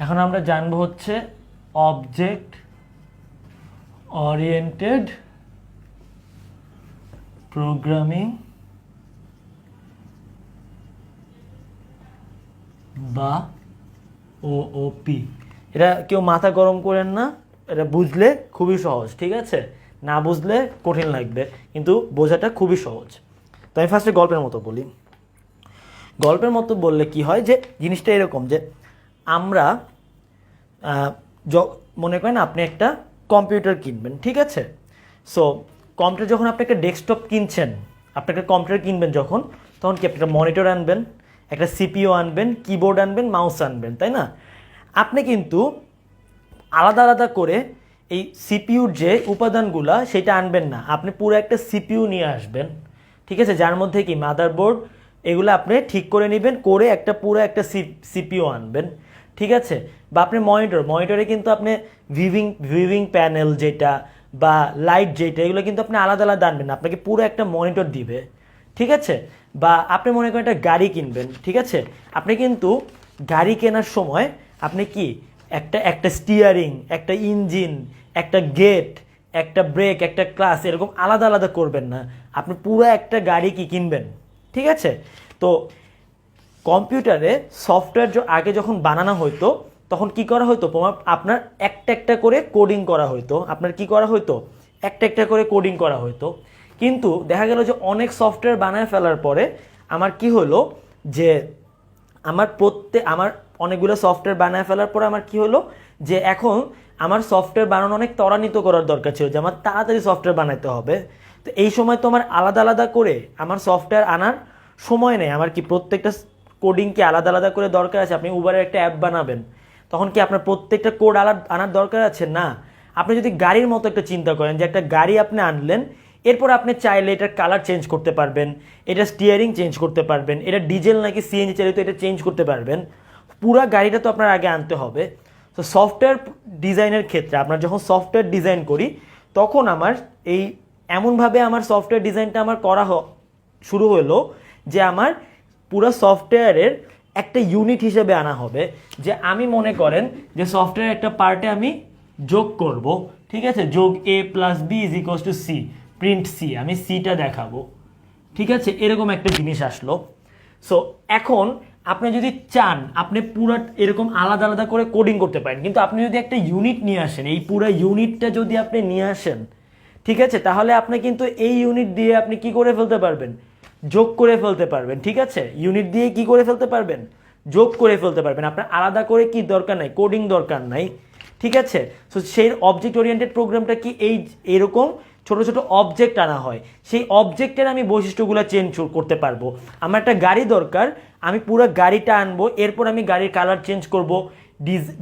এখন আমরা জানবো হচ্ছে অবজেক্ট ওরিয়েন্টেড প্রোগ্রামিং বা ওওপি। এটা কেউ মাথা গরম করেন না, এটা বুঝলে খুবই সহজ, ঠিক আছে। না বুঝলে কঠিন লাগবে, কিন্তু বোঝাটা খুবই সহজ। তো আমি ফার্স্টে গল্পের মতো বলি। গল্পের মতো বললে কি হয়, যে জিনিসটা এরকম যে আমরা মনে করেন আপনি একটা কম্পিউটার কিনবেন, ঠিক আছে। সো কম্পিউটার যখন আপনি একটা ডেস্কটপ কিনছেন, আপনি একটা কম্পিউটার কিনবেন যখন, তখন কি আপনি একটা মনিটর আনবেন, একটা সিপিইউ আনবেন, কিবোর্ড আনবেন, মাউস আনবেন, তাই না। আপনি কিন্তু আলাদা আলাদা করে এই সিপিইউর যে উপাদানগুলা সেটা আনবেন না, আপনি পুরো একটা সিপিইউ নিয়ে আসবেন, ঠিক আছে, যার মধ্যে কি মাদারবোর্ড এগুলো আপনি ঠিক করে নেবেন, করে একটা পুরো একটা সিপিইউ আনবেন, ঠিক আছে। বা আপনি মনিটরে কিন্তু আপনি ভিভিং প্যানেল যেটা বা লাইট যেটা, এগুলো কিন্তু আপনি আলাদা আলাদা আনবেন, আপনাকে পুরো একটা মনিটর দিবে, ঠিক আছে। বা আপনি মনে করেন একটা গাড়ি কিনবেন, ঠিক আছে, আপনি কিন্তু গাড়ি কেনার সময় আপনি কি একটা স্টিয়ারিং, একটা ইঞ্জিন, একটা গেট, একটা ব্রেক, একটা ক্লাচ, এরকম আলাদা আলাদা করবেন না, আপনি পুরো একটা গাড়ি কি কিনবেন, ঠিক আছে। তো কম্পিউটারে সফটওয়্যার আগে যখন বানানো হতো তখন কি করা হতো, আপনার একটা একটা করে কোডিং করা হতো, আপনার কি করা হতো, একটা একটা করে কোডিং করা হতো। কিন্তু দেখা গেল যে অনেক সফটওয়্যার বানায় ফেলার পরে আমার কি হলো, যে আমার অনেকগুলো সফটওয়্যার বানায় ফেলার পরে আমার কি হলো, যে এখন আমার সফটওয়্যার বানানো অনেক ত্বরান্বিত করার দরকার ছিল, যে আমার তাড়াতাড়ি সফটওয়্যার বানাতে হবে। তো এই সময় তো আমার আলাদা আলাদা করে আমার সফটওয়্যার আনার সময় নেই, আমার কি প্রত্যেকটা কোডিং কি আলাদা আলাদা করে দরকার আছে। আপনি উবারের একটা অ্যাপ বানাবেন, তখন কি আপনার প্রত্যেকটা কোড আনার দরকার আছে না। আপনি যদি গাড়ির মতো একটা চিন্তা করেন, যে একটা গাড়ি আপনি আনলেন, এরপর আপনি চাইলে এটার কালার চেঞ্জ করতে পারবেন, এটা স্টিয়ারিং চেঞ্জ করতে পারবেন, এটা ডিজেল নাকি সিএনজি চালিত এটা চেঞ্জ করতে পারবেন, পুরো গাড়িটা তো আপনার আগে আনতে হবে। তো সফটওয়্যার ডিজাইনের ক্ষেত্রে আপনার যখন সফটওয়্যার ডিজাইন করি, তখন আমার এমনভাবে আমার সফটওয়্যার ডিজাইনটা আমার করা শুরু হলো, যে আমার পুরো সফটওয়্যারের একটা ইউনিট হিসেবে আনা হবে, যে আমি মনে করেন যে সফটওয়্যার একটা পার্টে আমি যোগ করব, ঠিক আছে, যোগ a plus B is equals to C, print C, আমি সিটা দেখাবো, ঠিক আছে, এরকম একটা জিনিস আসলো। সো এখন আপনি যদি চান আপনি পুরো এরকম আলাদা আলাদা করে কোডিং করতে পারেন, কিন্তু আপনি যদি একটা ইউনিট নিয়ে আসেন, এই পুরো ইউনিটটা যদি আপনি নিয়ে আসেন, ঠিক আছে, তাহলে আপনি কিন্তু এই ইউনিট দিয়ে আপনি কি করে ফেলতে পারবেন, যোগ করে ফেলতে পারবেন, ঠিক আছে। ইউনিট দিয়ে কি করে ফেলতে পারবেন, যোগ করে ফেলতে পারবেন, আপনার আলাদা করে কি দরকার নাই, কোডিং দরকার নাই, ঠিক আছে। সো সেই অবজেক্ট ওরিয়েন্টেড প্রোগ্রামটা কি এরকম, ছোট ছোট অবজেক্ট আনা হয়, সেই অবজেক্টের আমি বৈশিষ্ট্যগুলো চেঞ্জ করতে পারবো। আমার একটা গাড়ি দরকার, আমি পুরো গাড়িটা আনবো, এরপর আমি গাড়ির কালার চেঞ্জ করব,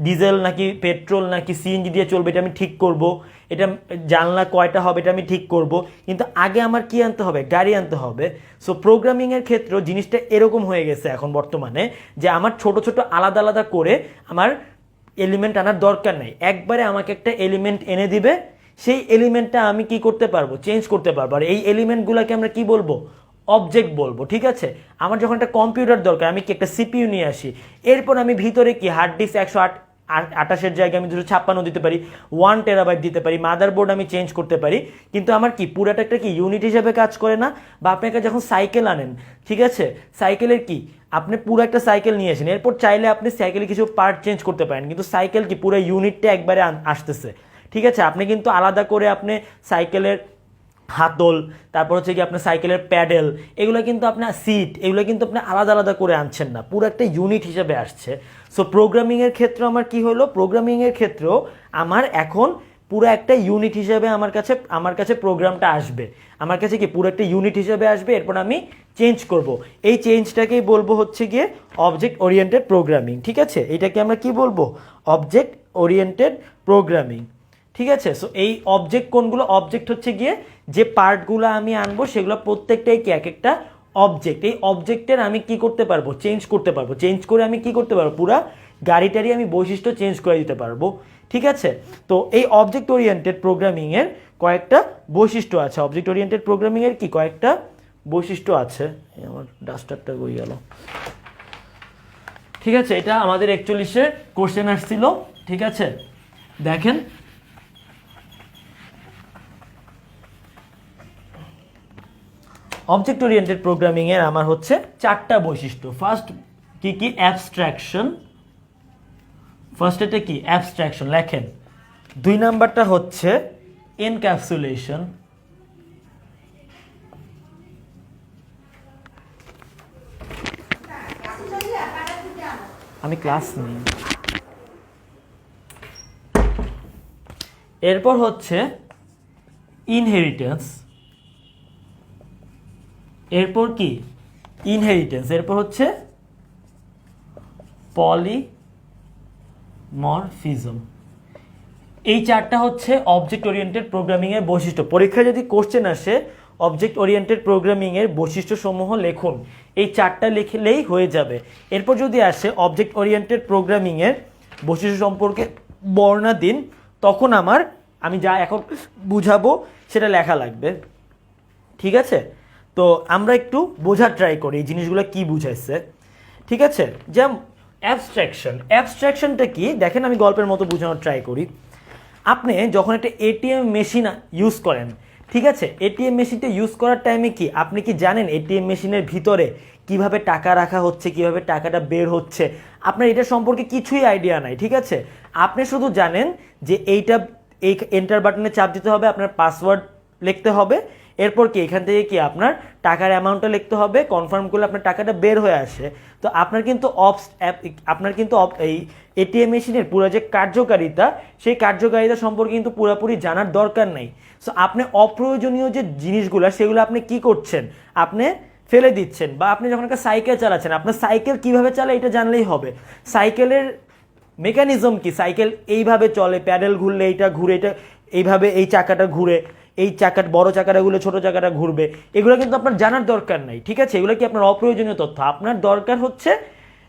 ডিজেল নাকি পেট্রোল নাকি সিএনজি দিয়ে চলবে এটা আমি ঠিক করব, এটা জানলা কয়টা হবে এটা আমি ঠিক করব, কিন্তু আগে আমার কি আনতে হবে, গাড়ি আনতে হবে। সো প্রোগ্রামিংয়ের ক্ষেত্রেও জিনিসটা এরকম হয়ে গেছে এখন বর্তমানে, যে আমার ছোট ছোট আলাদা আলাদা করে আমার এলিমেন্ট আনার দরকার নেই, একবারে আমাকে একটা এলিমেন্ট এনে দিবে, সেই এলিমেন্টটা আমি কি করতে পারবো, চেঞ্জ করতে পারবো। আর এই এলিমেন্টগুলোকে আমরা কি বলবো, অবজেক্ট বলবো। ঠিক আছে, আমার যখন একটা কম্পিউটার দরকার, আমি কি একটা সিপিইউ নিয়ে আসি, এরপর আমি ভিতরে কি হার্ড ডিস্ক 128 জায়গায় আমি 256 দিতে পারি, 1 টেরাবাইট দিতে পারি, মাদারবোর্ড আমি চেঞ্জ করতে পারি, কিন্তু আমার কি পুরাটা একটা কি ইউনিট হিসেবে কাজ করে না। বা আপনাকে যখন সাইকেল আনেন, ঠিক আছে, সাইকেলের কি আপনি পুরো একটা সাইকেল নিয়ে আসেন, এরপর চাইলে আপনি সাইকেলে কিছু পার্ট চেঞ্জ করতে পারেন, কিন্তু সাইকেল কি পুরো ইউনিটটা একবারে আসতেছে। ঠিক আছে, আপনি কিন্তু আলাদা করে আপনি সাইকেলের হাতল, তারপর হচ্ছে কি আপনার সাইকেলের প্যাডেল, এগুলো কিন্তু আপনার সিট, এগুলো কিন্তু আপনি আলাদা আলাদা করে আনছেন না, পুরো একটা ইউনিট হিসেবে আসছে। সো প্রোগ্রামিংয়ের ক্ষেত্রে আমার কি হলো, প্রোগ্রামিংয়ের ক্ষেত্রেও আমার এখন পুরো একটা ইউনিট হিসেবে আমার কাছে প্রোগ্রামটা আসবে, আমার কাছে কি পুরো একটা ইউনিট হিসেবে আসবে, এরপর আমি চেঞ্জ করব, এই চেঞ্জটাকেই বলবো হচ্ছে গিয়ে অবজেক্ট ওরিয়েন্টেড প্রোগ্রামিং। ঠিক আছে, এটাকে আমরা কি বলবো, অবজেক্ট ওরিয়েন্টেড প্রোগ্রামিং। ঠিক আছে, সো এই অবজেক্ট কোনগুলো, অবজেক্ট হচ্ছে গিয়ে যে পার্টগুলো আমি আনবো সেগুলো প্রত্যেকটাই কি এক একটা অবজেক্ট, এই অবজেক্টের আমি কি করতে পারবো, চেঞ্জ করতে পারবো, চেঞ্জ করে আমি কি করতে পারবো, পুরা গাড়িটারই আমি বৈশিষ্ট্য চেঞ্জ করে দিতে পারবো। ঠিক আছে, তো এই অবজেক্ট ওরিয়েন্টেড প্রোগ্রামিংয়ের কয়েকটা বৈশিষ্ট্য আছে, অবজেক্ট ওরিয়েন্টেড প্রোগ্রামিংয়ের কি কয়েকটা বৈশিষ্ট্য আছে। আমার ডাস্টারটা গই গেল। ঠিক আছে, এটা আমাদের 41-এর কোশ্চেন আসছিল। ঠিক আছে, দেখেন অবজেক্ট ওরিয়েন্টেড প্রোগ্রামিং এর আমার হচ্ছে 4টা বৈশিষ্ট্য। ফার্স্ট কি অ্যাবস্ট্রাকশন, ফার্স্ট এটা কি অ্যাবস্ট্রাকশন লেখেন। 2 নাম্বারটা হচ্ছে এনক্যাপসুলেশন, আমি ক্লাস নিই। এরপর হচ্ছে ইনহেরিটেন্স, এরপর কি ইনহেরিটেন্স, এরপর হচ্ছে পলিমরফিজম। এই 4টা হচ্ছে অবজেক্ট ওরিয়েন্টেড প্রোগ্রামিং এর বৈশিষ্ট্য। পরীক্ষায় যদি কোশ্চেন আসে অবজেক্ট ওরিয়েন্টেড প্রোগ্রামিং এর বৈশিষ্ট্য সমূহ লিখুন, এই 4টা লিখলেই হয়ে যাবে। এরপর যদি আসে অবজেক্ট ওরিয়েন্টেড প্রোগ্রামিং এর বৈশিষ্ট্য সম্পর্কে বর্ণনা দিন, তখন আমি যা এখন বুঝাবো সেটা লেখা লাগবে। ঠিক আছে, তো আমরা একটু বোঝার ট্রাই করি এই জিনিসগুলো কি বুঝাইছে। ঠিক আছে, যেমন অ্যাবস্ট্রাকশনটা কি দেখেন, আমি গল্পের মতো বোঝানোর ট্রাই করি। আপনি যখন একটা এটিএম মেশিন ইউজ করেন, ঠিক আছে, এটিএম মেশিনটা ইউজ করার টাইমে কি আপনি কি জানেন এটিএম মেশিনের ভিতরে কিভাবে টাকা রাখা হচ্ছে, কিভাবে টাকাটা বের হচ্ছে, আপনার এটা সম্পর্কে কিছুই আইডিয়া নাই। ঠিক আছে, আপনি শুধু জানেন যে এই এন্টার বাটনে চাপ দিতে হবে, আপনার পাসওয়ার্ড লিখতে হবে, এরপর কি এখান থেকে কি আপনার টাকার অ্যামাউন্টটা লিখতে হবে, কনফার্ম করলে আপনার টাকাটা বের হয়ে আসে। তো আপনার কিন্তু এই এটিএম মেশিনের পুরো যে কার্যকারিতা, সেই কার্যকারিতা সম্পর্কে কিন্তু পুরোপুরি জানার দরকার নাই। সো আপনি অপ্রয়োজনীয় যে জিনিসগুলো সেগুলো আপনি কি করছেন, আপনি ফেলে দিচ্ছেন। বা আপনি যখন একটা সাইকেল চালাচ্ছেন, আপনার সাইকেল কিভাবে চালায় এটা জানলেই হবে। সাইকেলের মেকানিজম কি, সাইকেল এইভাবে চলে, প্যাডেল ঘুরলে এইটা ঘুরে, এটা এইভাবে এই চাকাটা ঘুরে, এই বড় চাকাটা ঘুরলে ছোট চাকাটা ঘুরবে, এগুলো কিন্তু আপনার জানার দরকার নাই। ঠিক আছে, এগুলো কি আপনার অপ্রয়োজনীয় তথ্য। আপনার দরকার হচ্ছে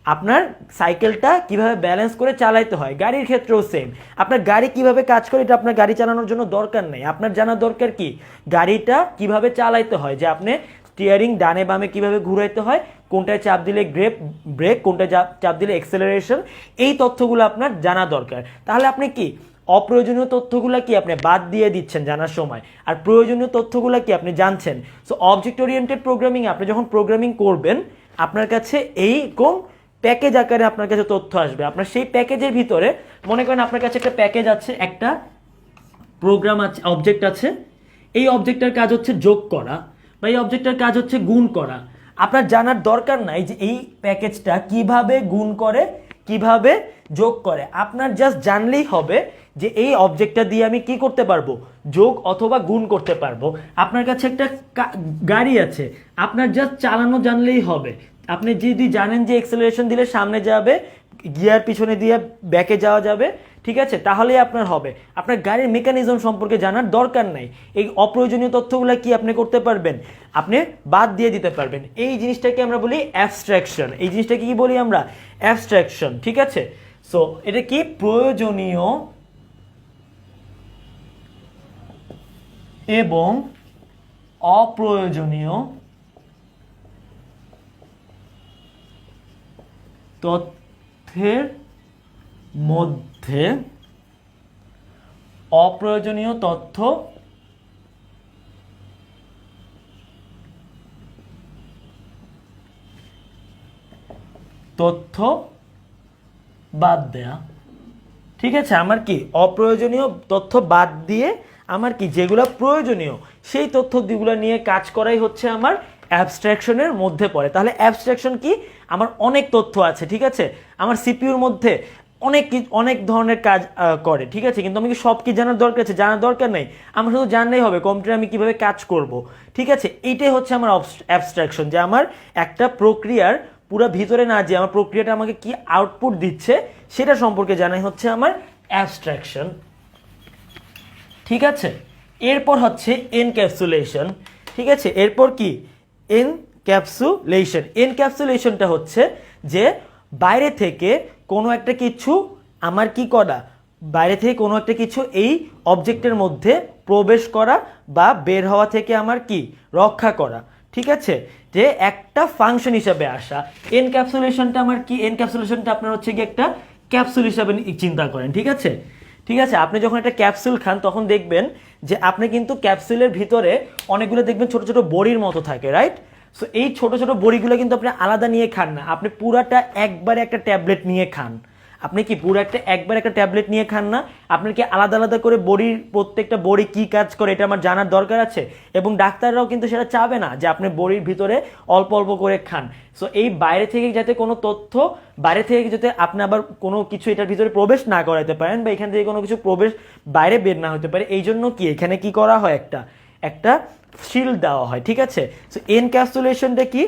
আপনার সাইকেলটা কিভাবে ব্যালেন্স করে চালাইতে হয়। গাড়ির ক্ষেত্রেও সেম, আপনার গাড়ি কিভাবে কাজ করে এটা আপনার গাড়ি চালানোর জন্য দরকার নেই। আপনার জানার দরকার কি গাড়িটা কিভাবে চালাইতে হয়, যে আপনি স্টিয়ারিং ডানে বামে কিভাবে ঘুরাইতে হয়, কোনটায় চাপ দিলে ব্রেক, কোনটায় চাপ দিলে অ্যাক্সেলারেশন, এই তথ্যগুলো আপনার জানা দরকার। তাহলে আপনি কি অপ্রয়োজনীয় তথ্যগুলো কি আপনি বাদ দিয়ে দিচ্ছেন জানার সময়, আর প্রয়োজনীয় তথ্যগুলো কি আপনি জানছেন। সো অবজেক্ট ওরিয়েন্টেড প্রোগ্রামিং আপনি যখন প্রোগ্রামিং করবেন, আপনার কাছে এইরকম প্যাকেজ আকারে আপনার কাছে তথ্য আসবে। আপনার সেই প্যাকেজের ভিতরে মনে করেন আপনার কাছে একটা প্যাকেজ আছে, একটা প্রোগ্রাম আছে, অবজেক্ট আছে, এই অবজেক্টের কাজ হচ্ছে যোগ করা, বা এই অবজেক্টের কাজ হচ্ছে গুণ করা। আপনার জানার দরকার নাই যে এই প্যাকেজটা কিভাবে গুণ করে, কিভাবে যোগ করে। আপনার জাস্ট জানলেই হবে যে এই অবজেক্টটা দিয়ে আমি কি করতে পারবো, যোগ অথবা গুণ করতে পারবো। আপনার কাছে একটা গাড়ি আছে, আপনার জাস্ট চালানো জানলেই হবে। আপনি যদি জানেন যে এক্সেলারেশন দিলে সামনে যাবে, গিয়ার পিছনে দিয়ে ব্যাকে যাওয়া যাবে, ঠিক আছে, তাহলেই আপনার হবে। আপনার গাড়ির মেকানিজম সম্পর্কে জানার দরকার নাই। এই অপ্রয়োজনীয় তথ্যগুলো কি আপনি করতে পারবেন, আপনি বাদ দিয়ে দিতে পারবেন। এই জিনিসটাকে আমরা বলি অ্যাবস্ট্রাকশন। এই জিনিসটাকে কি বলি আমরা, অ্যাবস্ট্রাকশন, ঠিক আছে। সো এটা কি, প্রয়োজনীয় এবং অপ্রয়োজনীয় তথ্যের মধ্যে অপ্রয়োজনীয় তথ্য বাদ দেয়া, ঠিক আছে। আমার কি অপ্রয়োজনীয় তথ্য বাদ দিয়ে আমার কি যেগুলো প্রয়োজনীয় সেই তথ্যগুলো নিয়ে কাজ করাই হচ্ছে আমার অ্যাবস্ট্রাকশনের মধ্যে পড়ে। তাহলে অ্যাবস্ট্রাকশন কি, আমার অনেক তথ্য আছে, ঠিক আছে, আমার সিপিইউর মধ্যে অনেক ধরনের কাজ করে, ঠিক আছে, কিন্তু আমি কি সব কি জানার দরকার আছে, জানার দরকার নেই। আমার শুধু জানলেই হবে কম্পিউটার আমি কিভাবে কাজ করব, ঠিক আছে। এইটাই হচ্ছে আমার অ্যাবস্ট্রাকশন, যে আমার একটা প্রক্রিয়ার পুরো ভিতরে না যে আমার প্রক্রিয়াটা আমাকে কি আউটপুট দিচ্ছে সেটা সম্পর্কে জানাই হচ্ছে আমার অ্যাবস্ট্রাকশন, ঠিক আছে। এরপর হচ্ছে এনক্যাপসুলেশন, ঠিক আছে। এরপর কি, এনক্যাপসুলেশনটা হচ্ছে যে বাইরে থেকে কোনো একটা কিছু আমার কি করা, বাইরে থেকে কোনো একটা কিছু এই অবজেক্টের মধ্যে প্রবেশ করা বা বের হওয়া থেকে আমার কি রক্ষা করা, ঠিক আছে, যে একটা ফাংশন হিসাবে আসা। এনক্যাপসুলেশনটা আমার কি, এনক্যাপসুলেশনটা আপনার হচ্ছে কি একটা ক্যাপসুল হিসাবে চিন্তা করেন, ঠিক আছে। ঠিক আছে, আপনি যখন একটা ক্যাপসুল খান তখন দেখবেন যে আপনি কিন্তু ক্যাপসুলের ভিতরে অনেকগুলো দেখবেন ছোট ছোট বড়ির মতো থাকে, রাইট। সো এই ছোট ছোট বড়িগুলো কিন্তু আপনি আলাদা নিয়ে খান না, আপনি পুরাটা একবারে একটা ট্যাবলেট নিয়ে খান। আপনি কি পুরো একবার একটা ট্যাবলেট নিয়ে খান না, আপনার কি আলাদা আলাদা করে বড়ির প্রত্যেকটা বড়ি কি কাজ করে এটা আমার জানার দরকার আছে। এবং ডাক্তাররাও কিন্তু সেটা চাবে না যে আপনি বড়ির ভিতরে অল্প অল্প করে খান। সো এই বাইরে থেকে যাতে কোনো তথ্য বাইরে থেকে যাতে আপনি আবার কোনো কিছু এটার ভিতরে প্রবেশ না করাতে পারেন, বা এখান থেকে কোনো কিছু প্রবেশ বাইরে বের না হতে পারে, এই জন্য কি এখানে কি করা হয়, একটা শিল্ড দেওয়া হয়, ঠিক আছে। সো এনক্যাপসুলেশনটা কি,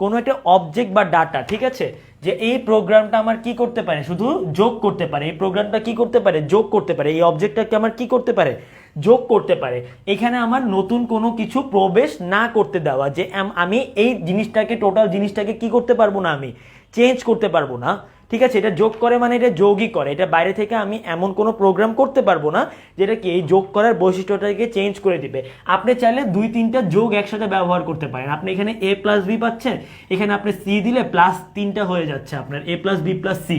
কোনো একটা অবজেক্ট বা ডাটা, ঠিক আছে, যে এই প্রোগ্রামটা আমার কি করতে পারে, শুধু যোগ করতে পারে। এই প্রোগ্রামটা কি করতে পারে, যোগ করতে পারে। এই অবজেক্টটাকে আমার কি করতে পারে, যোগ করতে পারে। এখানে আমার নতুন কোনো কিছু প্রবেশ না করতে দেওয়া, যে আমি এই জিনিসটাকে টোটাল জিনিসটাকে কি করতে পারবো না, আমি চেঞ্জ করতে পারবো না, ঠিক আছে। এটা যোগ করে মানে এটা যোগই করে, এটা বাইরে থেকে আমি এমন কোনো প্রোগ্রাম করতে পারবো না যেটা কি এই যোগ করার বৈশিষ্ট্যটাকে চেঞ্জ করে দিবে। আপনি চাইলে 2-3টা যোগ একসাথে ব্যবহার করতে পারেন। আপনি এখানে a প্লাস বি পাচ্ছেন, এখানে আপনি সি দিলে প্লাস 3টা হয়ে যাচ্ছে আপনার a plus B plus C.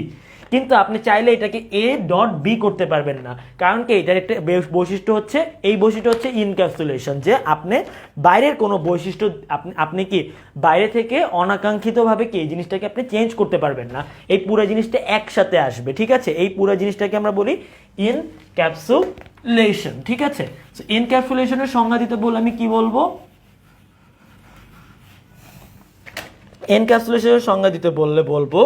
কিন্তু আপনি চাইলে এটাকে এ ডট বি করতে পারবেন না, কারণ কি এটার একটা বৈশিষ্ট্য হচ্ছে, এই বৈশিষ্ট্য হচ্ছে ইনক্যাপসুলেশন, যে আপনি বাইরের কোনো বৈশিষ্ট্য আপনি কি বাইরে থেকে অনাকাঙ্ক্ষিতভাবে কি এই জিনিসটাকে আপনি চেঞ্জ করতে পারবেন না, এই পুরো জিনিসটা একসাথে আসবে, ঠিক আছে। এই পুরো জিনিসটাকে আমরা বলি ইনক্যাপসুলেশন, ঠিক আছে। সো ইনক্যাপসুলেশনের সংজ্ঞা দিতে বলে আমি কি বলবো, এনক্যাপসুলেশনের সংজ্ঞা দিতে বললে বলবো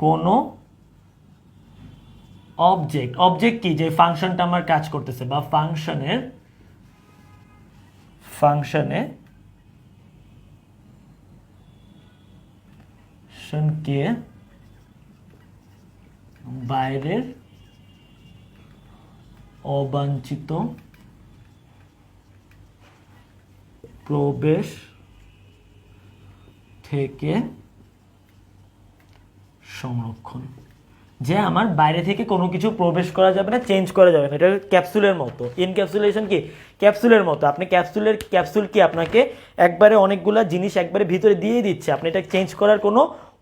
কোনো অবজেক্ট কি, যে ফাংশনটা আমার কাজ করতেছে, বা ফাংশনে কে বাইরের অবাঞ্ছিত প্রবেশ থেকে সংরক্ষণ, যে আমার বাইরে থেকে কোনো কিছু প্রবেশ করা যাবে না, চেঞ্জ করা যাবে না। এটা ক্যাপসুলের মতো, ইনক্যাপসুলেশন কি ক্যাপসুলের মতো। আপনি ক্যাপসুল কি আপনাকে একবারে অনেকগুলা জিনিস একবারে ভিতরে দিয়ে দিচ্ছে, আপনি এটা চেঞ্জ করার কোনো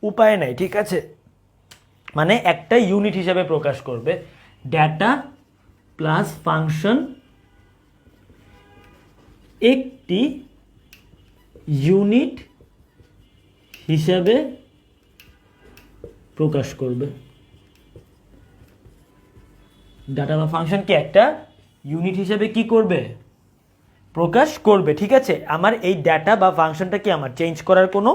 উপায় নাই, ঠিক আছে। মানে একটা ইউনিট হিসাবে প্রকাশ করবে, ডেটা প্লাস ফাংশন একটি ইউনিট হিসাবে প্রকাশ করবে। ডাটা বা ফাংশন কি একটা ইউনিট হিসেবে কি করবে, প্রকাশ করবে, ঠিক আছে। আমার এই ডাটা বা ফাংশনটা কি আমার চেঞ্জ করার কোনো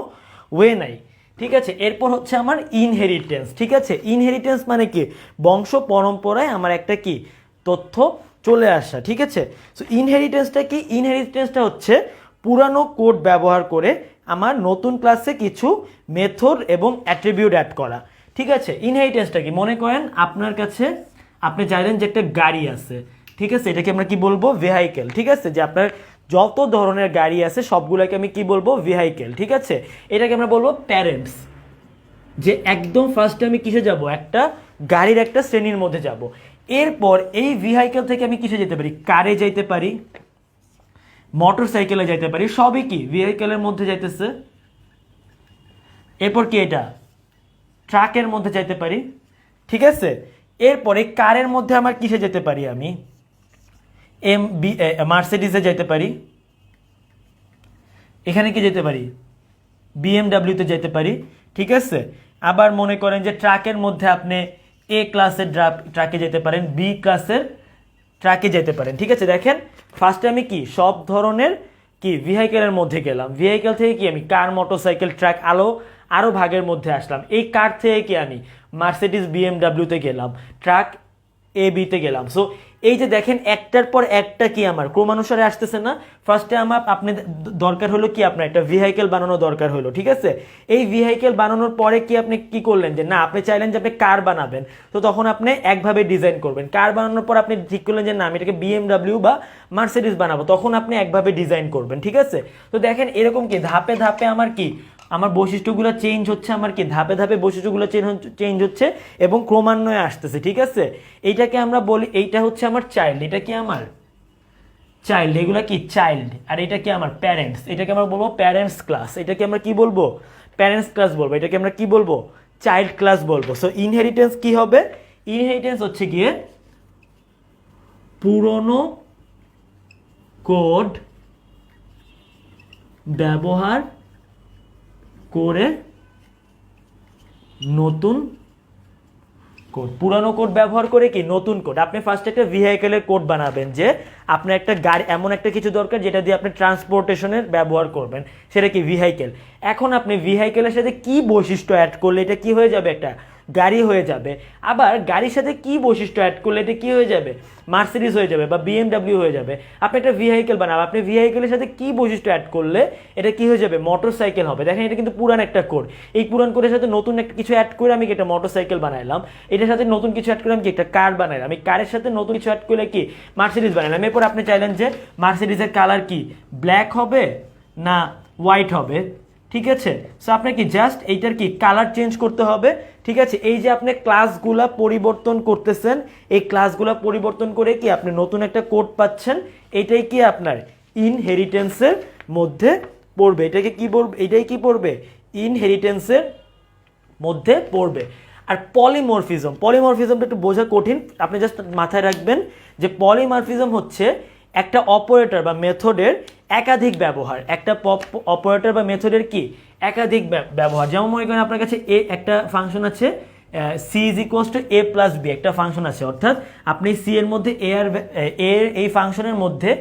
ওয়ে নাই, ঠিক আছে, এরপর হচ্ছে আমার ইনহেরিটেন্স। ঠিক আছে, ইনহেরিটেন্স মানে কি, বংশ পরম্পরায় আমার একটা কি তথ্য চলে আসা। ঠিক আছে, সো ইনহেরিটেন্সটা কি, ইনহেরিটেন্সটা হচ্ছে পুরানো কোড ব্যবহার করে আমার নতুন ক্লাসে কিছু মেথড এবং অ্যাট্রিবিউট অ্যাড করা। ঠিক আছে, ইনহেরিটেন্সটা কি, মনে করেন আপনার কাছে আপনি চাইলেন যে একটা গাড়ি আছে। ঠিক আছে, এটাকে আমরা কি বলবো, ভেহিকেল। ঠিক আছে, যে আপনার যত ধরনের গাড়ি আছে সবগুলোকে আমি কি বলবো, ভেহিকেল। ঠিক আছে, এটাকে আমরা বলবো প্যারেন্টস। যে একদম ফার্স্টে আমি কিসে যাব, একটা গাড়ির একটা শ্রেণীর মধ্যে যাব। এরপর এই ভেহিকেল থেকে আমি কিসে যেতে পারি, কারে যাইতে পারি, মোটর সাইকেলে যাইতে পারি, সবই কি ভেহিকেলের মধ্যে যাইতেছে। এরপর কি এটা ট্রাকের মধ্যে যাইতে পারি। ঠিক আছে, এরপরে কারের মধ্যে আমার কিসে যেতে পারি, আমি মার্সিডিজে যেতে পারি, এখানে কি যেতে পারি, বিএমডাব্লিউতে যেতে পারি। ঠিক আছে, আবার মনে করেন যে ট্রাকের মধ্যে আপনি এ ক্লাসের ট্রাকে যেতে পারেন, বি ক্লাসের ট্রাকে যেতে পারেন। ঠিক আছে, দেখেন ফার্স্টে আমি কি সব ধরনের কি ভেহিকেলের মধ্যে গেলাম, ভেহিকেল থেকে কি আমি কার, মোটরসাইকেল, ট্রাক, আরও ভাগের মধ্যে আসলাম। এই কার থেকে কি আমি মার্সিডিজ বিএমডাব্লিউতে গেলাম, ট্রাক এ বিতে গেলাম। সো এই যে দেখেন একটার পর একটা কি আমার ক্রমানুসারে আসতেছে না। ফার্স্টে আমার আপনি দরকার হলো কি, আপনার একটা ভেহিকেল বানানো দরকার হলো। ঠিক আছে, এই ভেহিকেল বানানোর পরে কি আপনি কি করলেন, যে না আপনি চাইলেন যে আপনি কার বানাবেন, তো তখন আপনি একভাবে ডিজাইন করবেন। কার বানানোর পর আপনি ঠিক করলেন যে না আমি এটাকে বিএমডাব্লিউ বা মার্সিডিজ বানাবো, তখন আপনি একভাবে ডিজাইন করবেন। ঠিক আছে, তো দেখেন এরকম কি ধাপে ধাপে আমার কি আমার বৈশিষ্ট্যগুলো চেঞ্জ হচ্ছে, আমার কি ধাপে ধাপে বৈশিষ্ট্যগুলো চেঞ্জ হচ্ছে এবং ক্রমান্বয়ে আসতেছে। ঠিক আছে, এইটাকে আমরা বলি, এইটা হচ্ছে আমার চাইল্ড, এটা কি আমার চাইল্ড, এগুলা কি চাইল্ড, আর এটা কি আমার প্যারেন্টস, এটাকে আমরা বলবো প্যারেন্টস ক্লাস, এটাকে আমরা কি বলবো, প্যারেন্টস ক্লাস বলবো, এটাকে আমরা কি বলবো, চাইল্ড ক্লাস বলবো। সো ইনহেরিটেন্স কি হবে, ইনহেরিটেন্স হচ্ছে গিয়ে পুরনো কোড ব্যবহার করে নতুন কোড, পুরানো কোড ব্যবহার করে কি নতুন কোড। আপনি ফার্স্ট একটা ভেহিকেলের কোড বানাবেন, যে আপনার একটা গাড়ি এমন একটা কিছু দরকার যেটা দিয়ে আপনি ট্রান্সপোর্টেশনের ব্যবহার করবেন, সেটা কি ভেহিকেল। এখন আপনি ভেহিকেলের সাথে কি বৈশিষ্ট্য অ্যাড করলে এটা কি হয়ে যাবে, একটা গাড়ি হয়ে যাবে। আবার গাড়ির সাথে কি বৈশিষ্ট্য অ্যাড করলে এটা কি হয়ে যাবে, মার্সিডিজ হয়ে যাবে বা বিএমডাব্লিউ হয়ে যাবে। আপনি একটা ভেহিকেল বানাবেন, আপনি ভেহিকেলের সাথে কি বৈশিষ্ট্য অ্যাড করলে এটা কি হয়ে যাবে, মোটর সাইকেল হবে। দেখেন এটা কিন্তু পুরান একটা কোড, এই পুরান কোডের সাথে নতুন একটা কিছু অ্যাড করে আমি একটা মোটর সাইকেল বানাইলাম, এটার সাথে নতুন কিছু অ্যাড করে আমি একটা কার বানাইলাম, এই কারের সাথে নতুন কিছু অ্যাড করলে কি মার্সিডিজ বানাইলাম। এরপর আপনি চাইলেন যে মার্সিডিজের কালার কি ব্ল্যাক হবে না হোয়াইট হবে। ঠিক আছে, সো আপনার কি জাস্ট এইটার কি কালার চেঞ্জ করতে হবে। ঠিক আছে, এই যে আপনি ক্লাসগুলা পরিবর্তন করতেছেন, এই ক্লাসগুলা পরিবর্তন করে কি আপনি নতুন একটা কোড পাচ্ছেন, এটাই কি আপনার ইনহেরিটেন্সের মধ্যে পড়বে। এটাকে কি বলবে, এটাই কি পড়বে, ইনহেরিটেন্সের মধ্যে পড়বে। আর পলিমরফিজম, পলিমরফিজমটা একটু বোঝা কঠিন, আপনি জাস্ট মাথায় রাখবেন যে পলিমরফিজম হচ্ছে একটা অপারেটর বা মেথডের একাধিক ব্যবহার, একটা অপারেটর বা মেথডের কি একাধিক ব্যবহার। যেমন মনে করেন আপনার কাছে একটা ফাংশন আছে, C is equals to A plus B একটা ফাংশন আছে, অর্থাৎ আপনি সি এর মধ্যে এই ফাংশনের মধ্যে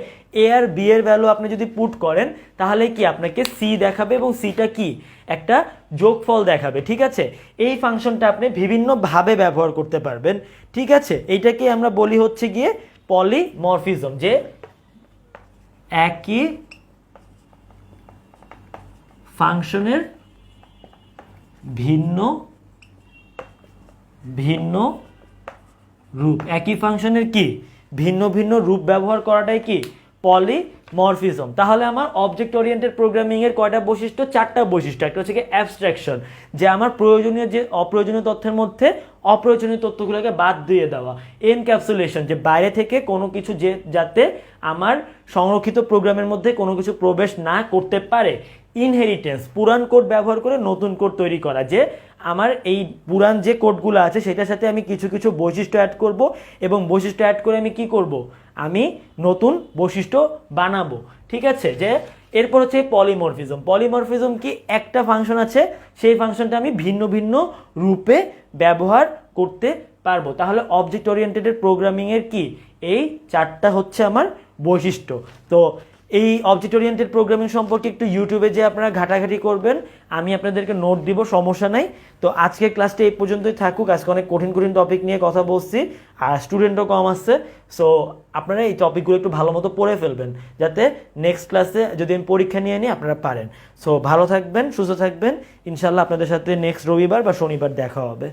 এ আর বি এর ভ্যালু আপনি যদি পুট করেন, তাহলে কি আপনাকে সি দেখাবে এবং সিটা কি একটা যোগফল দেখাবে। ঠিক আছে, এই ফাংশনটা আপনি বিভিন্নভাবে ব্যবহার করতে পারবেন। ঠিক আছে, এইটাকে আমরা বলি হচ্ছে গিয়ে পলিমরফিজম, যে একই ফাংশনের ভিন্ন ভিন্ন রূপ, একই ফাংশনের কি ভিন্ন ভিন্ন রূপ ব্যবহার করাটাই কি পলিমরফিজম। তাহলে আমার অবজেক্ট ওরিয়েন্টেড প্রোগ্রামিং এর কয়টা বৈশিষ্ট্য, চারটা বৈশিষ্ট্য। একটা হচ্ছে কি অ্যাবস্ট্রাকশন, যে আমার প্রয়োজনীয় যে অপ্রয়োজনীয় তথ্যের মধ্যে অপ্রয়োজনীয় তথ্যগুলোকে বাদ দিয়ে দেওয়া। এনক্যাপসুলেশন, যে বাইরে থেকে কোনো কিছু যাতে আমার সংরক্ষিত প্রোগ্রামের মধ্যে কোনো কিছু প্রবেশ না করতে পারে। ইনহেরিটেন্স, পুরান কোড ব্যবহার করে নতুন কোড তৈরি করা, যে আমার এই পুরান যে কোডগুলো আছে সেটার সাথে আমি কিছু কিছু বৈশিষ্ট্য অ্যাড করব এবং বৈশিষ্ট্য অ্যাড করে আমি কি করব, আমি নতুন বৈশিষ্ট্য বানাবো। ঠিক আছে, যে এরপর হচ্ছে পলিমরফিজম। পলিমরফিজম কি একটা ফাংশন আছে, সেই ফাংশনটা আমি ভিন্ন ভিন্ন রূপে ব্যবহার করতে পারবো। তাহলে অবজেক্ট ওরিয়েন্টেড প্রোগ্রামিং এর কি এই চারটা হচ্ছে আমার বৈশিষ্ট্য। তো এই অবজেক্ট ওরিয়েন্টেড প্রোগ্রামিং সম্পর্কে একটু ইউটিউবে যে আপনারা ঘাটাঘাটি করবেন, আমি আপনাদেরকে নোট দিব, সমস্যা নাই। তো আজকের ক্লাসটা এই পর্যন্তই থাকুক। আজকে অনেক কঠিন কঠিন টপিক নিয়ে কথা বলছি, আর স্টুডেন্টও কম আসছে। সো আপনারা এই টপিকগুলো একটু ভালো মতো পড়ে ফেলবেন, যাতে নেক্সট ক্লাসে যদি আমি পরীক্ষা নিয়ে নিই আপনারা পারেন। সো ভালো থাকবেন, সুস্থ থাকবেন। ইনশাল্লাহ আপনাদের সাথে নেক্সট রবিবার বা শনিবার দেখা হবে।